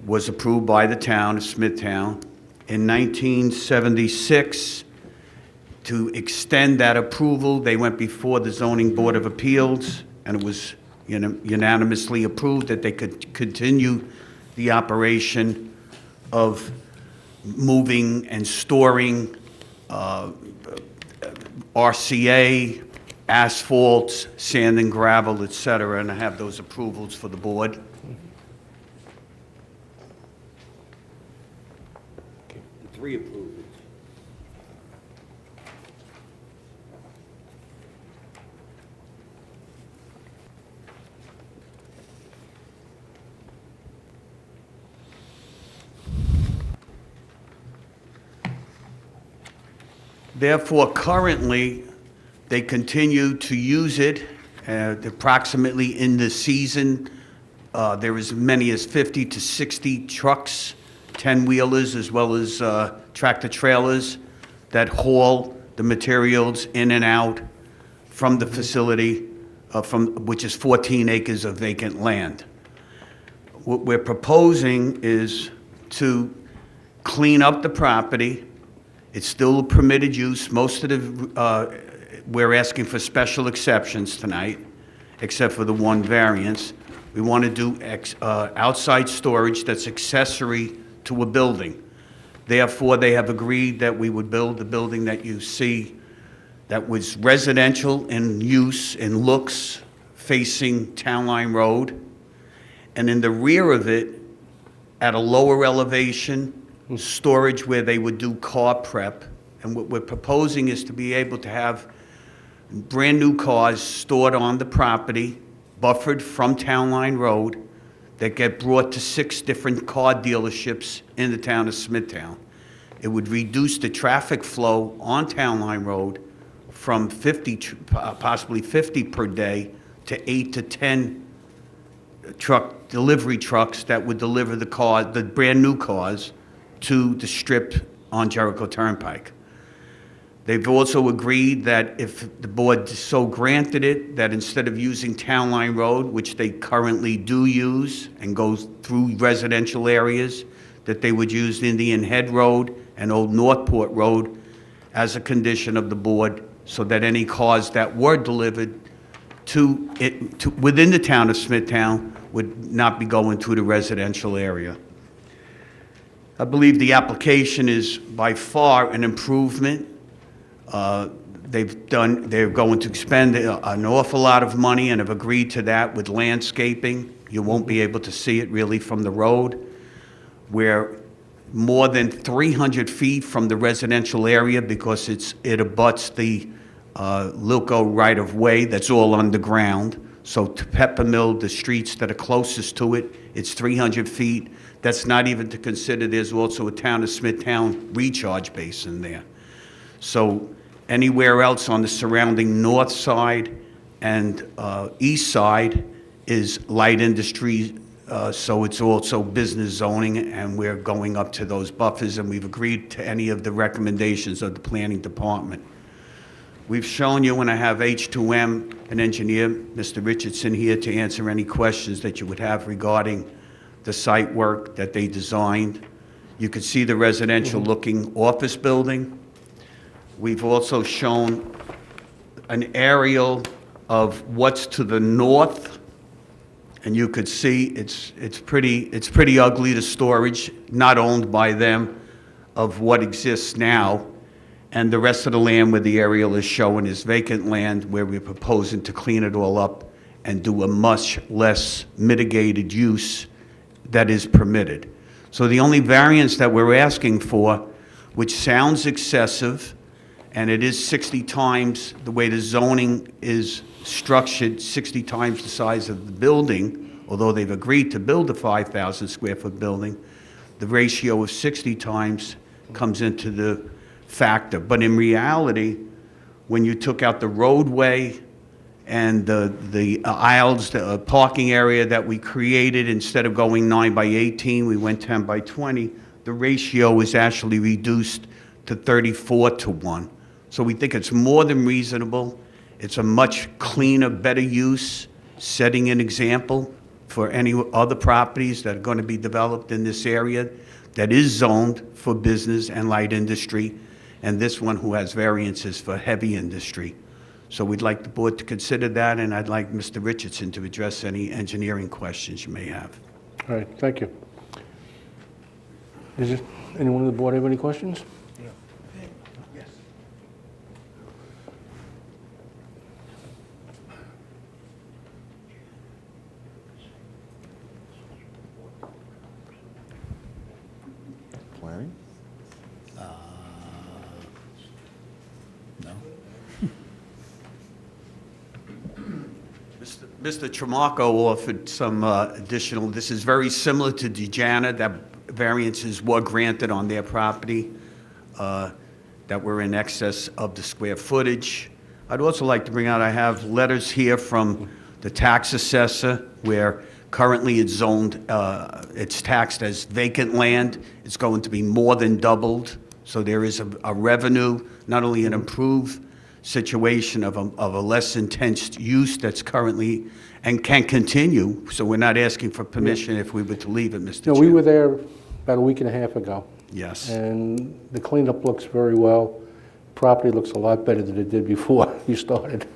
was approved by the town of Smithtown. In 1976, to extend that approval, they went before the Zoning Board of Appeals, and it was unanimously approved that they could continue the operation of moving and storing RCA, asphalt, sand and gravel, et cetera, and I have those approvals for the board. Three approvals. Therefore, currently, they continue to use it approximately in the season. There are as many as 50 to 60 trucks, 10-wheelers, as well as tractor-trailers that haul the materials in and out from the facility, which is 14 acres of vacant land. What we're proposing is to clean up the property. It's still a permitted use. Most of the, we're asking for special exceptions tonight, except for the one variance. We want to do outside storage that's accessory to a building. Therefore, they have agreed that we would build the building that you see that was residential in use and looks facing Town Line Road. And in the rear of it, at a lower elevation, storage where they would do car prep. And what we're proposing is to be able to have brand-new cars stored on the property, buffered from Town Line Road, that get brought to 6 different car dealerships in the town of Smithtown. It would reduce the traffic flow on Town Line Road from 50, possibly 50 per day, to 8 to 10 delivery trucks that would deliver the brand-new cars to the strip on Jericho Turnpike. They've also agreed that if the board so granted it, that instead of using Town Line Road, which they currently do use and goes through residential areas, that they would use Indian Head Road and Old Northport Road as a condition of the board, so that any cars that were delivered within the town of Smithtown would not be going to the residential area. I believe the application is by far an improvement. They're going to expend an awful lot of money and have agreed to that with landscaping. You won't be able to see it really from the road. We're more than 300 feet from the residential area because it abuts the Lilco right-of-way that's all underground. So to Peppermill, the streets that are closest to it, it's 300 feet. That's not even to consider there's also a town of Smithtown recharge basin there. So anywhere else on the surrounding north side and east side is light industry, so it's also business zoning, and we're going up to those buffers, and we've agreed to any of the recommendations of the planning department. We've shown you, when I have H2M, an engineer, Mr. Richardson, here to answer any questions that you would have regarding the site work that they designed. You could see the residential-looking office building. We've also shown an aerial of what's to the north, and you could see it's pretty ugly, the storage, not owned by them, of what exists now. And the rest of the land where the aerial is showing is vacant land, where we're proposing to clean it all up and do a much less mitigated use that is permitted. So the only variance that we're asking for, which sounds excessive, and it is 60 times, the way the zoning is structured, 60 times the size of the building, although they've agreed to build a 5,000 square foot building, the ratio of 60 times comes into the factor. But in reality, when you took out the roadway and the aisles, the parking area that we created, instead of going 9 by 18, we went 10 by 20, the ratio was actually reduced to 34 to 1. So we think it's more than reasonable. It's a much cleaner, better use, setting an example for any other properties that are going to be developed in this area that is zoned for business and light industry, and this one who has variances for heavy industry. So we'd like the board to consider that, and I'd like Mr. Richardson to address any engineering questions you may have. All right, thank you. Does anyone on the board have any questions? Planning? No. Mr. Tramarko offered some additional, this is very similar to Dejana, that variances were granted on their property that were in excess of the square footage. I'd also like to bring out, I have letters here from the tax assessor where currently it's zoned, it's taxed as vacant land. It's going to be more than doubled. So there is a revenue, not only an improved situation of a less intense use that's currently and can continue. So we're not asking for permission if we were to leave it, Mr. No, Chair. we were there about a week and a half ago. Yes. And the cleanup looks very well. Property looks a lot better than it did before you started.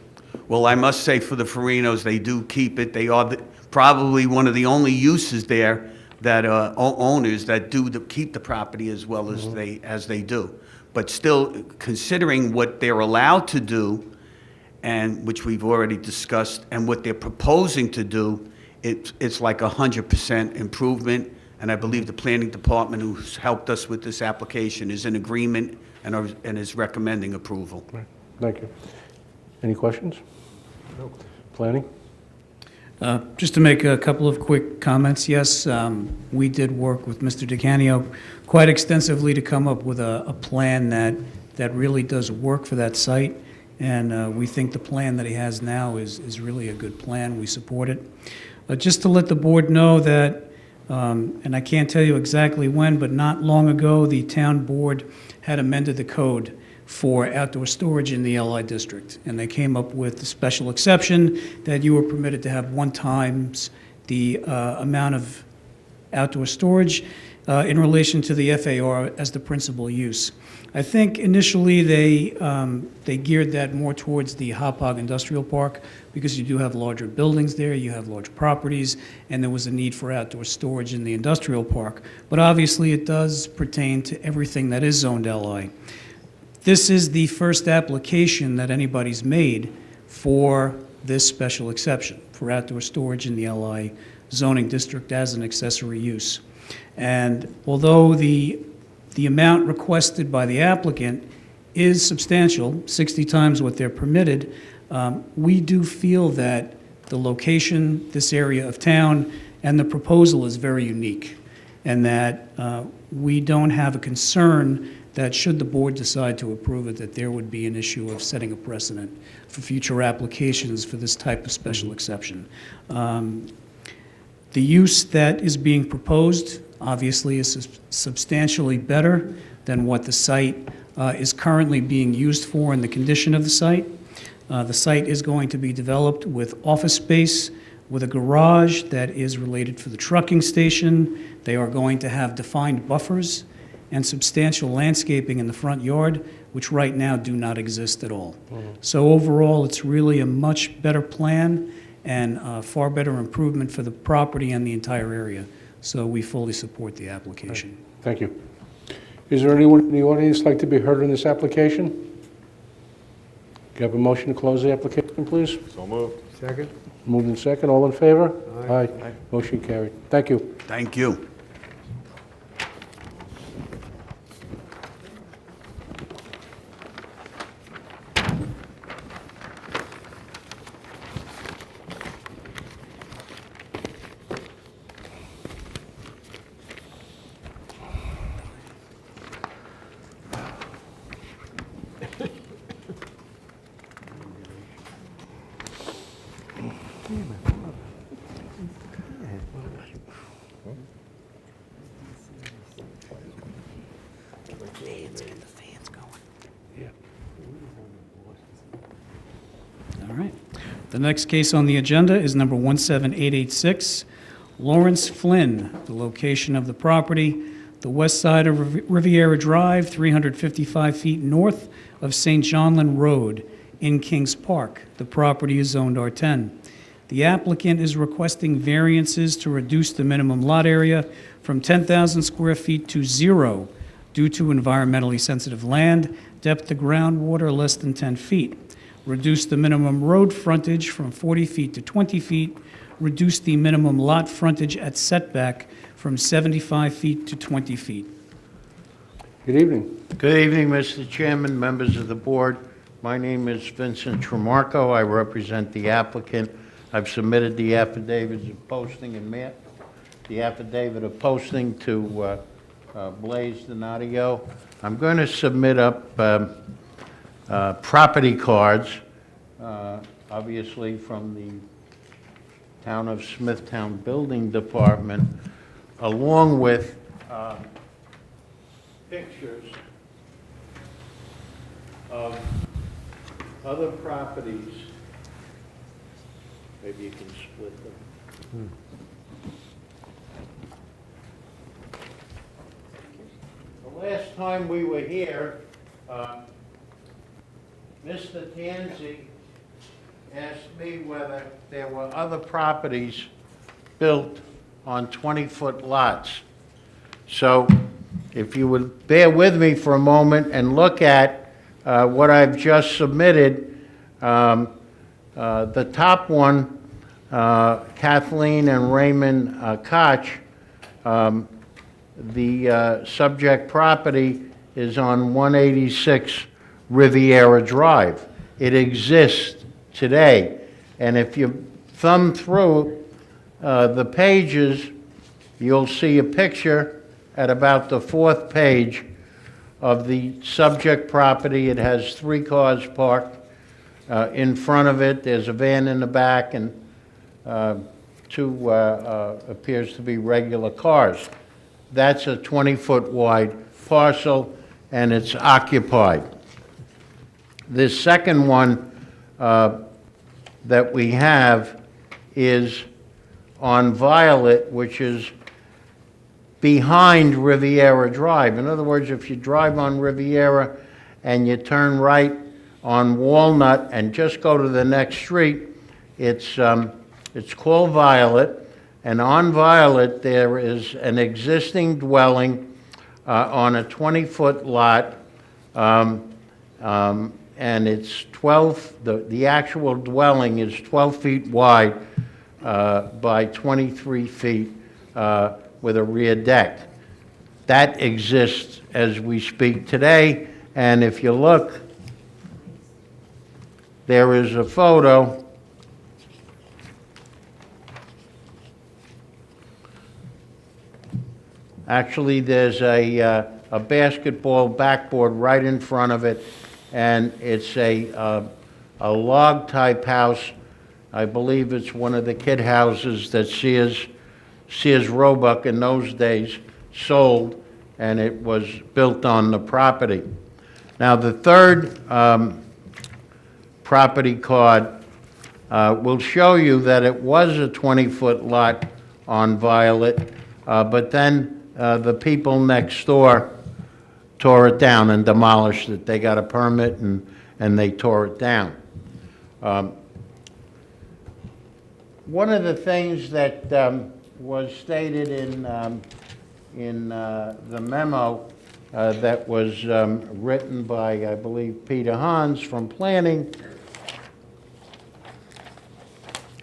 Well, I must say for the Farinos, they do keep it. They are probably one of the only uses there that owners that do keep the property as well as they do. But still, considering what they're allowed to do, and which we've already discussed, and what they're proposing to do, it's like 100% improvement. And I believe the planning department, who's helped us with this application, is in agreement and is recommending approval. Right. Thank you. Any questions? No. Planning? Just to make a couple of quick comments, yes, we did work with Mr. DeCanio quite extensively to come up with a plan that really does work for that site, and we think the plan that he has now is really a good plan. We support it. Just to let the board know that, and I can't tell you exactly when, but not long ago, the town board had amended the code for outdoor storage in the LI district. And they came up with a special exception that you were permitted to have 1 times the amount of outdoor storage in relation to the FAR as the principal use. I think initially they geared that more towards the Hauppauge Industrial Park because you do have larger buildings there, you have large properties, and there was a need for outdoor storage in the industrial park. But obviously it does pertain to everything that is zoned LI. This is the first application that anybody's made for this special exception, for outdoor storage in the LI zoning district as an accessory use. And although the amount requested by the applicant is substantial, 60 times what they're permitted, we do feel that the location, this area of town, and the proposal is very unique, and that we don't have a concern that should the board decide to approve it, that there would be an issue of setting a precedent for future applications for this type of special exception. The use that is being proposed obviously is substantially better than what the site is currently being used for and the condition of the site. The site is going to be developed with office space, with a garage that is related for the trucking station. They are going to have defined buffers and substantial landscaping in the front yard, which right now do not exist at all. So overall, it's really a much better plan and a far better improvement for the property and the entire area. So we fully support the application. Thank you. Is there anyone in the audience like to be heard on this application? Do you have a motion to close the application, please? So moved. Second? Moved in second. All in favor? Aye. Aye. Motion carried. Thank you. Thank you. All right. The next case on the agenda is number 17886, Lawrence Flynn. The location of the property, the west side of Riviera Drive, 355 feet north of St. John Lynn Road in Kings Park. The property is zoned R10. The applicant is requesting variances to reduce the minimum lot area from 10,000 square feet to 0 due to environmentally sensitive land, depth of groundwater less than 10 feet. Reduce the minimum road frontage from 40 feet to 20 feet. Reduce the minimum lot frontage at setback from 75 feet to 20 feet. Good evening. Good evening, Mr. Chairman, members of the board. My name is Vincent Tremarco. I represent the applicant. I've submitted the affidavits of posting and the affidavit of posting to Blaise Donadio. I'm going to submit up property cards, obviously from the Town of Smithtown Building Department, along with pictures of other properties. Maybe you can split them. The last time we were here, Mr. Tansey asked me whether there were other properties built on 20-foot lots. So if you would bear with me for a moment and look at what I've just submitted, the top one, Kathleen and Raymond Koch, the subject property is on 186 Riviera Drive. It exists today, and if you thumb through the pages, you'll see a picture at about the 4th page of the subject property. It has 3 cars parked in front of it. There's a van in the back, and 2 appears to be regular cars. That's a 20-foot wide parcel, and it's occupied. This second one that we have is on Violet, which is behind Riviera Drive. In other words, if you drive on Riviera and you turn right on Walnut and just go to the next street, it's called Violet. And on Violet, there is an existing dwelling on a 20-foot lot, and it's 12, the actual dwelling is 12 feet wide by 23 feet with a rear deck. That exists as we speak today, and if you look, there is a photo Actually, there's a basketball backboard right in front of it, and it's a log-type house. I believe it's one of the kid houses that Sears Roebuck in those days sold, and it was built on the property. Now, the third property card will show you that it was a 20-foot lot on Violet, but then the people next door tore it down and demolished it. They got a permit and they tore it down. One of the things that was stated in the memo that was written by, I believe, Peter Hans from Planning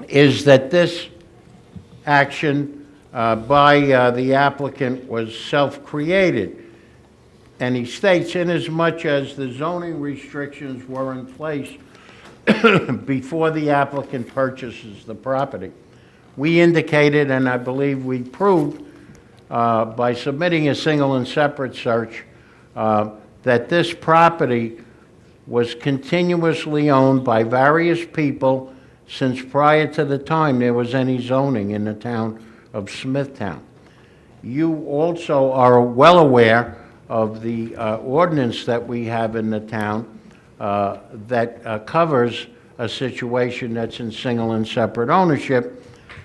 is that this action by the applicant was self-created. And he states, inasmuch as the zoning restrictions were in place before the applicant purchases the property, we indicated, and I believe we proved by submitting a single and separate search, that this property was continuously owned by various people since prior to the time there was any zoning in the town of Smithtown. You also are well aware of the ordinance that we have in the town that covers a situation that's in single and separate ownership.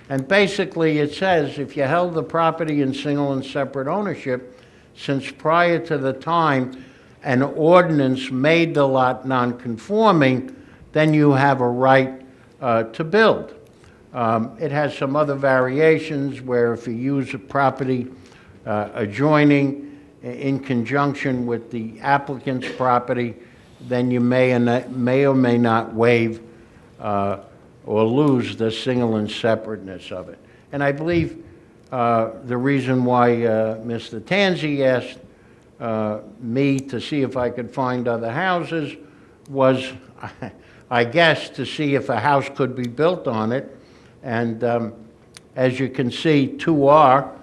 And basically, it says if you held the property in single and separate ownership, since prior to the time an ordinance made the lot non-conforming, then you have a right to build. It has some other variations where if you use a property adjoining in conjunction with the applicant's property, then you may or may not waive or lose the single and separateness of it. And I believe the reason why Mr. Tanzi asked me to see if I could find other houses was, I guess, to see if a house could be built on it. And as you can see, two are.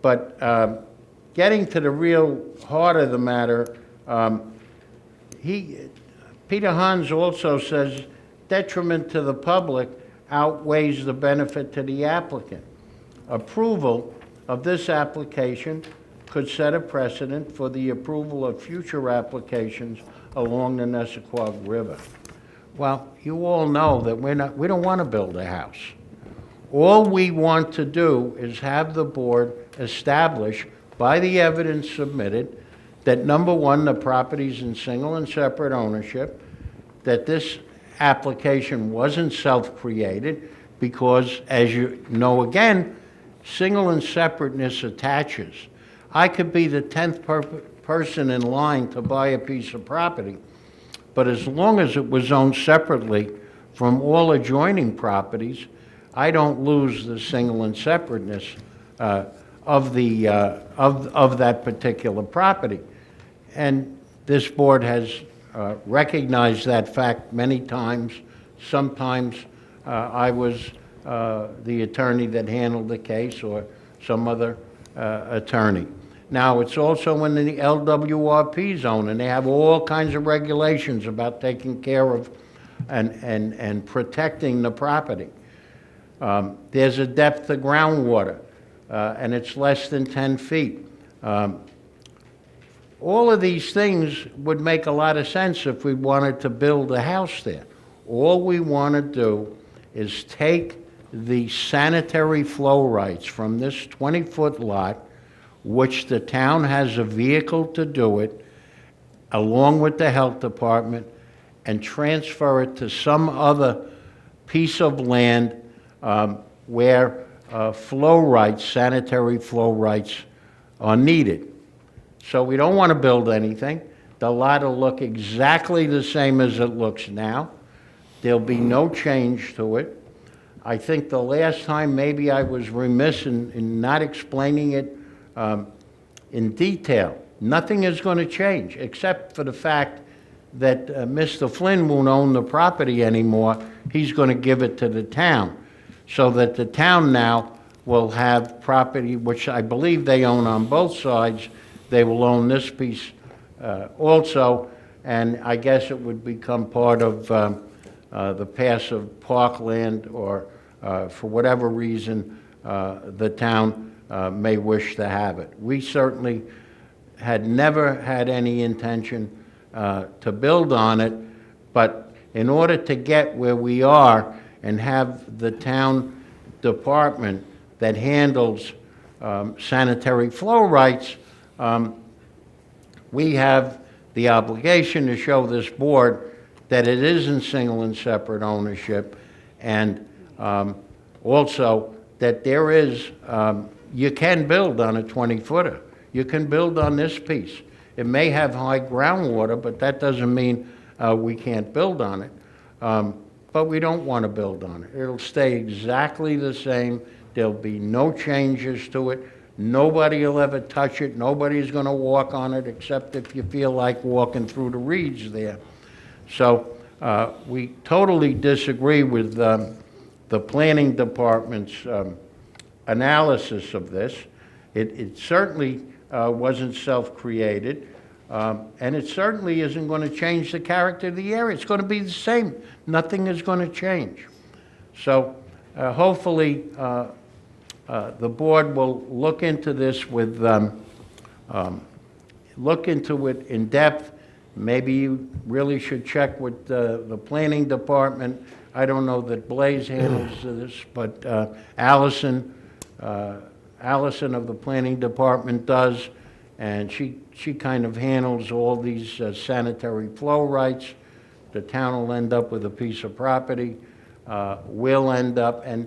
But getting to the real heart of the matter, Peter Hans also says detriment to the public outweighs the benefit to the applicant. Approval of this application could set a precedent for the approval of future applications along the Nessaquag River. Well, you all know that we don't want to build a house. All we want to do is have the board establish by the evidence submitted that number one, the property's in single and separate ownership, that this application wasn't self-created because, as you know again, single and separateness attaches. I could be the 10th person in line to buy a piece of property, but as long as it was owned separately from all adjoining properties, I don't lose the single and separateness of that particular property. And this board has recognized that fact many times. Sometimes I was the attorney that handled the case or some other attorney. Now, it's also in the LWRP zone, and they have all kinds of regulations about taking care of and protecting the property. There's a depth of groundwater, and it's less than 10 feet. All of these things would make a lot of sense if we wanted to build a house there. All we want to do is take the sanitary flow rights from this 20-foot lot, which the town has a vehicle to do it, along with the health department, and transfer it to some other piece of land where flow rights, sanitary flow rights, are needed. So we don't want to build anything. The lot will look exactly the same as it looks now. There'll be no change to it. I think the last time maybe I was remiss in not explaining it in detail. Nothing is going to change except for the fact that Mr. Flynn won't own the property anymore. He's going to give it to the town, so that the town now will have property, which I believe they own on both sides. They will own this piece also, and I guess it would become part of the passive parkland, or for whatever reason the town may wish to have it. We certainly had never had any intention to build on it, but in order to get where we are and have the town department that handles sanitary flow rights, we have the obligation to show this board that it is in single and separate ownership, and also that there is, you can build on a 20-footer. You can build on this piece. It may have high groundwater, but that doesn't mean we can't build on it. But we don't want to build on it. It'll stay exactly the same. There'll be no changes to it. Nobody will ever touch it. Nobody's going to walk on it, except if you feel like walking through the reeds there. So we totally disagree with the planning department's analysis of this. It certainly wasn't self-created, and it certainly isn't going to change the character of the area. It's going to be the same. Nothing is going to change. So hopefully the board will look into this with Look into it in depth. Maybe you really should check with the planning department. I don't know that Blaze handles this, but Allison of the planning department does, and she kind of handles all these sanitary flow rights. The town will end up with a piece of property. We'll end up, and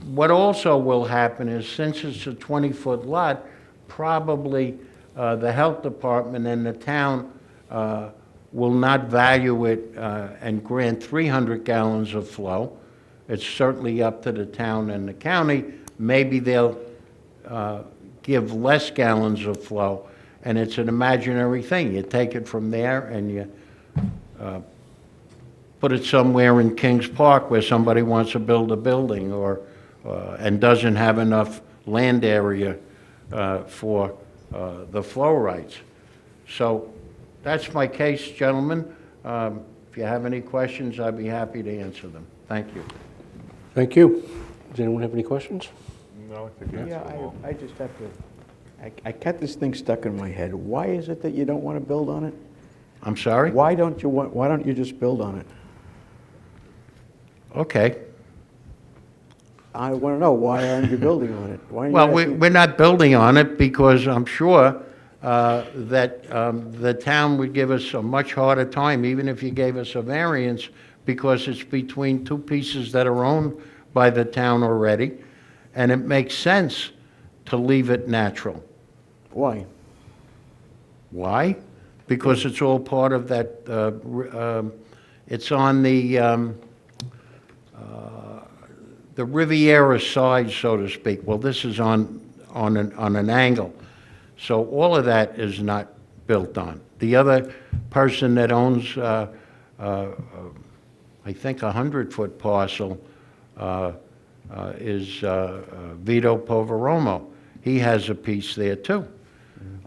what also will happen is, since it's a 20-foot lot, probably the health department and the town will not value it and grant 300 gallons of flow. It's certainly up to the town and the county. Maybe they'll give less gallons of flow, and it's an imaginary thing. You take it from there and you put it somewhere in Kings Park where somebody wants to build a building or and doesn't have enough land area for the flow rights. So that's my case, gentlemen. If you have any questions, I'd be happy to answer them. Thank you. Thank you. Does anyone have any questions? No, I think you answered them all. I just have to, I got this thing stuck in my head. Why is it that you don't want to build on it? I'm sorry? Why don't you just build on it? Okay. I want to know, why aren't you building on it? Why aren't Well, you asking- we're not building on it because I'm sure that the town would give us a much harder time, even if you gave us a variance, because it's between two pieces that are owned by the town already, and it makes sense to leave it natural. Why? Why? Because it's all part of that, it's on the Riviera side, so to speak. Well, this is on an angle. So all of that is not built on. The other person that owns, I think, a 100-foot parcel is Vito Poveromo. He has a piece there too.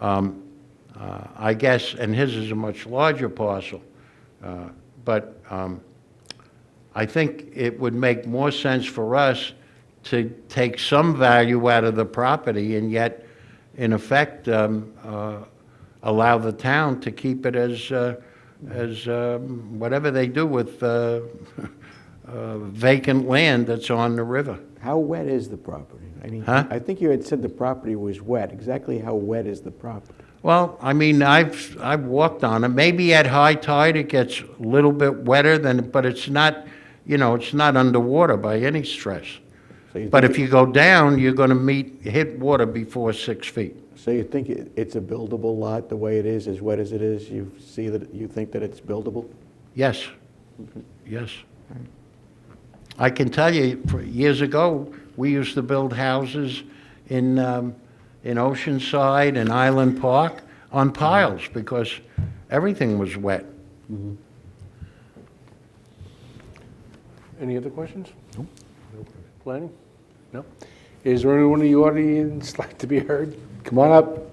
I guess, and his is a much larger parcel, but I think it would make more sense for us to take some value out of the property and yet, in effect, allow the town to keep it as whatever they do with vacant land that's on the river. How wet is the property? I mean, Huh? I think you had said the property was wet. Exactly how wet is the property? Well, I mean, I've walked on it. Maybe at high tide it gets a little bit wetter than, but it's not, it's not underwater by any stretch. But if you go down, you're going to hit water before 6 feet. So you think it's a buildable lot the way it is, as wet as it is? You think that it's buildable? Yes. Yes. I can tell you, years ago, we used to build houses in Oceanside and Island Park on piles because everything was wet. Any other questions? No. Planning? No. Is there anyone in the audience like to be heard? Come on up.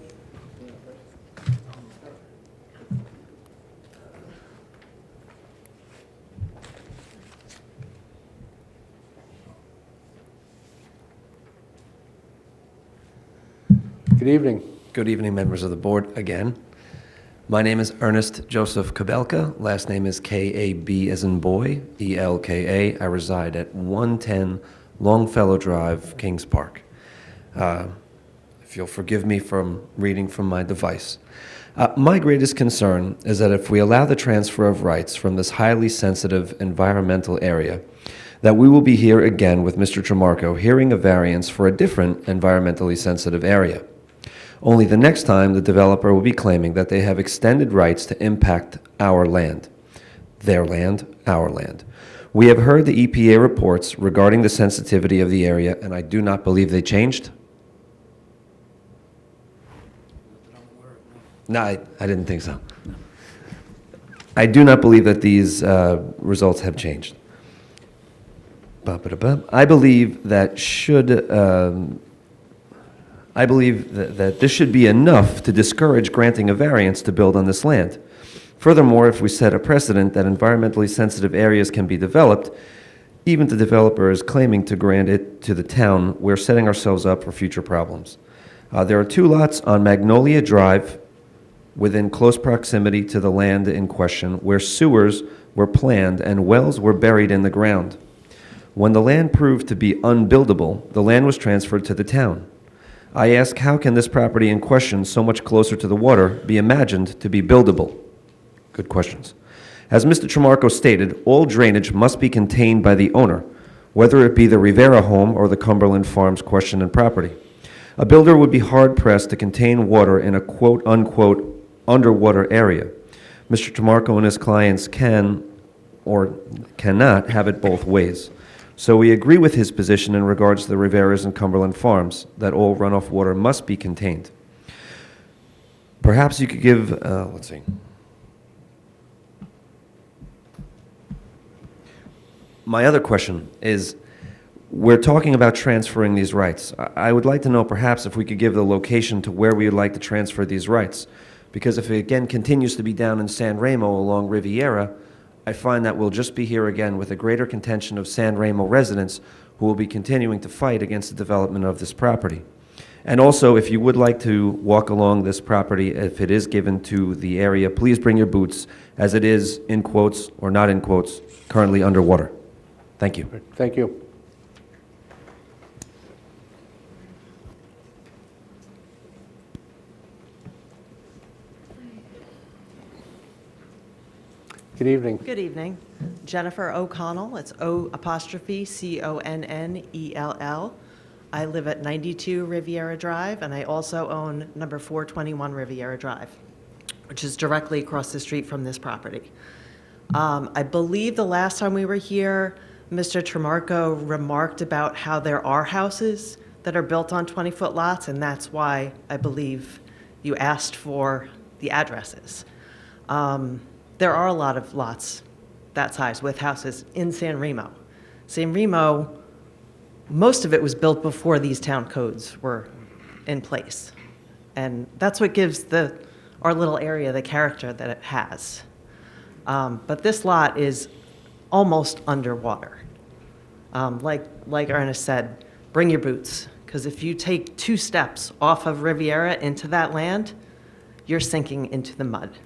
Good evening. Good evening, members of the board, again. My name is Ernest Joseph Kabelka. Last name is K-A-B as in boy, E-L-K-A. I reside at 110 Longfellow Drive, Kings Park. If you'll forgive me from reading from my device. My greatest concern is that if we allow the transfer of rights from this highly sensitive environmental area, that we will be here again with Mr. Tremarco hearing a variance for a different environmentally sensitive area. Only the next time the developer will be claiming that they have extended rights to impact our land. Their land, our land. We have heard the EPA reports regarding the sensitivity of the area, and I do not believe they changed. No, I didn't think so. I do not believe that these results have changed. I believe that that this should be enough to discourage granting a variance to build on this land. Furthermore, if we set a precedent that environmentally sensitive areas can be developed, even if the developer is claiming to grant it to the town, we're setting ourselves up for future problems. There are 2 lots on Magnolia Drive within close proximity to the land in question where sewers were planned and wells were buried in the ground. When the land proved to be unbuildable, the land was transferred to the town. I ask, how can this property in question, so much closer to the water, be imagined to be buildable? Good questions. As Mr. Tremarco stated, all drainage must be contained by the owner, whether it be the Rivera home or the Cumberland Farms question and property. A builder would be hard-pressed to contain water in a quote-unquote underwater area. Mr. Tremarco and his clients can or cannot have it both ways. So we agree with his position in regards to the Riveras and Cumberland Farms, that all runoff water must be contained. Perhaps you could give, let's see. My other question is, we're talking about transferring these rights. I would like to know perhaps if we could give the location to where we would like to transfer these rights. Because if it again continues to be down in San Remo along Riviera, I find that we'll just be here again with a greater contention of San Remo residents who will be continuing to fight against the development of this property. And also, if you would like to walk along this property, if it is given to the area, please bring your boots, as it is, in quotes or not in quotes, currently underwater. Thank you. Thank you. Good evening. Good evening. Jennifer O'Connell. It's O''Connell. I live at 92 Riviera Drive, and I also own number 421 Riviera Drive, which is directly across the street from this property. I believe the last time we were here, Mr. Tremarco remarked about how there are houses that are built on 20-foot lots, and that's why I believe you asked for the addresses. There are a lot of lots that size with houses in San Remo. San Remo, most of it was built before these town codes were in place. And that's what gives our little area the character that it has. But this lot is almost underwater. Like Ernest said, bring your boots, because if you take 2 steps off of Riviera into that land, you're sinking into the mud.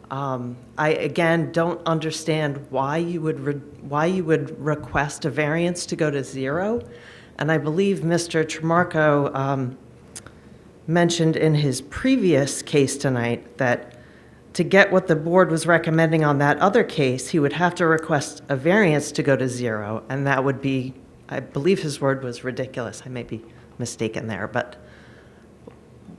I, again, don't understand why you would request a variance to go to 0. And I believe Mr. Tremarco mentioned in his previous case tonight that to get what the board was recommending on that other case, he would have to request a variance to go to 0, and that would be, I believe his word was ridiculous. I may be mistaken there, but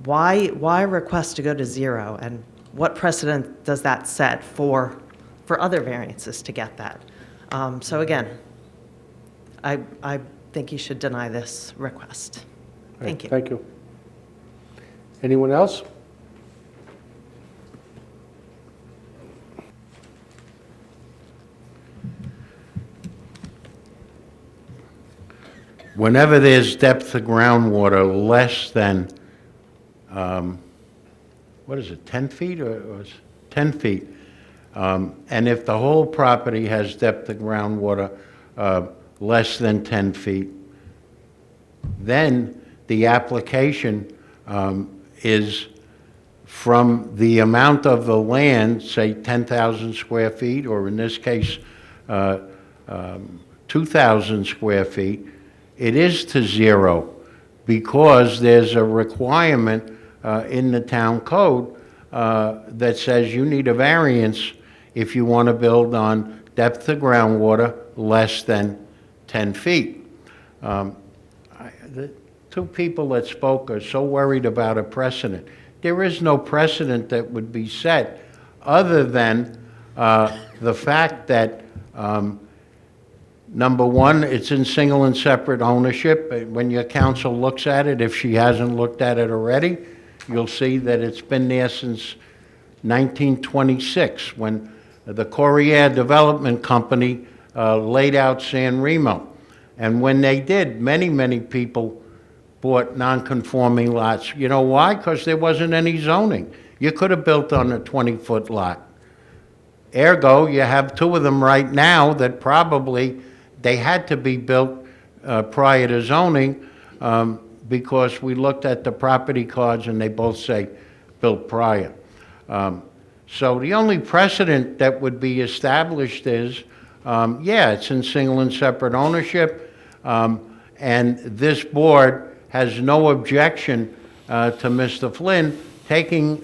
why request to go to 0? And what precedent does that set for other variances to get that? So again, I think you should deny this request. Thank you. Thank you. Anyone else? Whenever there's depth of groundwater less than, what is it, 10 feet or 10 feet? And if the whole property has depth of groundwater less than 10 feet, then the application is from the amount of the land, say 10,000 square feet, or in this case, 2,000 square feet, it is to 0 because there's a requirement in the town code that says you need a variance if you want to build on depth of groundwater less than 10 feet. The 2 people that spoke are so worried about a precedent. There is no precedent that would be set other than the fact that number one, it's in single and separate ownership. When your council looks at it, if she hasn't looked at it already, you'll see that it's been there since 1926 when the Corriere Development Company laid out San Remo. And when they did, many, many people bought non-conforming lots. You know why? Because there wasn't any zoning. You could have built on a 20-foot lot. Ergo, you have 2 of them right now that probably they had to be built prior to zoning because we looked at the property cards and they both say built prior. So the only precedent that would be established is, yeah, it's in single and separate ownership, and this board has no objection to Mr. Flynn taking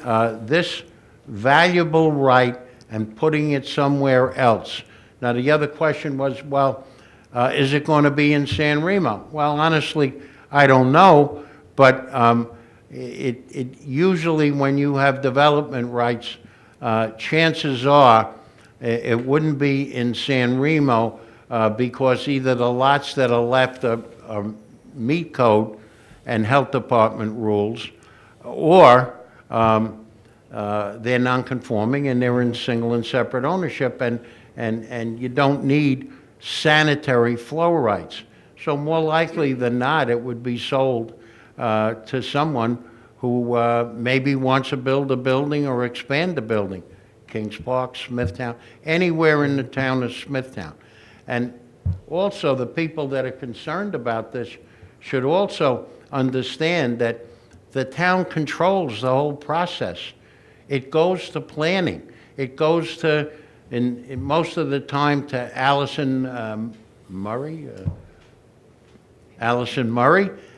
this valuable right and putting it somewhere else. Now, the other question was, well, is it going to be in San Remo? Well, honestly, I don't know, but it usually, when you have development rights, chances are it wouldn't be in San Remo because either the lots that are left are meet code and health department rules, or they're non-conforming and they're in single and separate ownership, and you don't need sanitary flow rights. So more likely than not, it would be sold to someone who maybe wants to build a building or expand a building. Kings Park, Smithtown, anywhere in the town of Smithtown. And also, the people that are concerned about this should also understand that the town controls the whole process. It goes to planning. It goes to, in most of the time, to Allison Murray,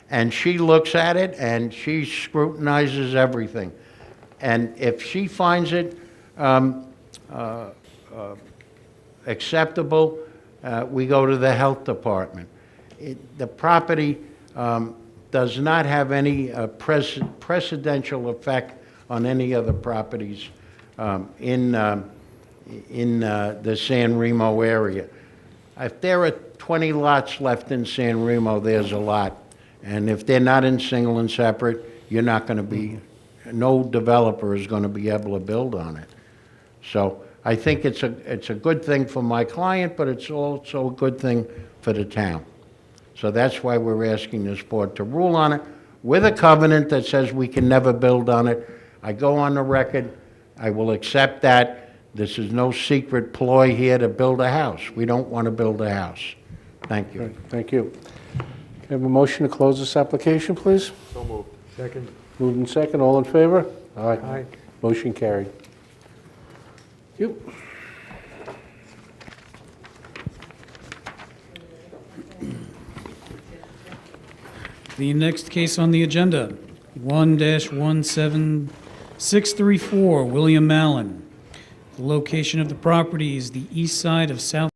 and she looks at it and she scrutinizes everything. And if she finds it acceptable, we go to the health department. The property does not have any precedential effect on any other properties in the San Remo area. If there are 20 lots left in San Remo, there's a lot. And if they're not in single and separate, you're not going to be, no developer is going to be able to build on it. So I think it's a good thing for my client, but it's also a good thing for the town. So that's why we're asking this board to rule on it with a covenant that says we can never build on it. I go on the record, I will accept that. This is no secret ploy here to build a house. We don't want to build a house. Thank you. Thank you. Can I have a motion to close this application, please? So moved. Second. Moved and second, all in favor? Aye. Aye. Motion carried. Thank you. The next case on the agenda, 1-17634, William Allen. The location of the property is the east side of South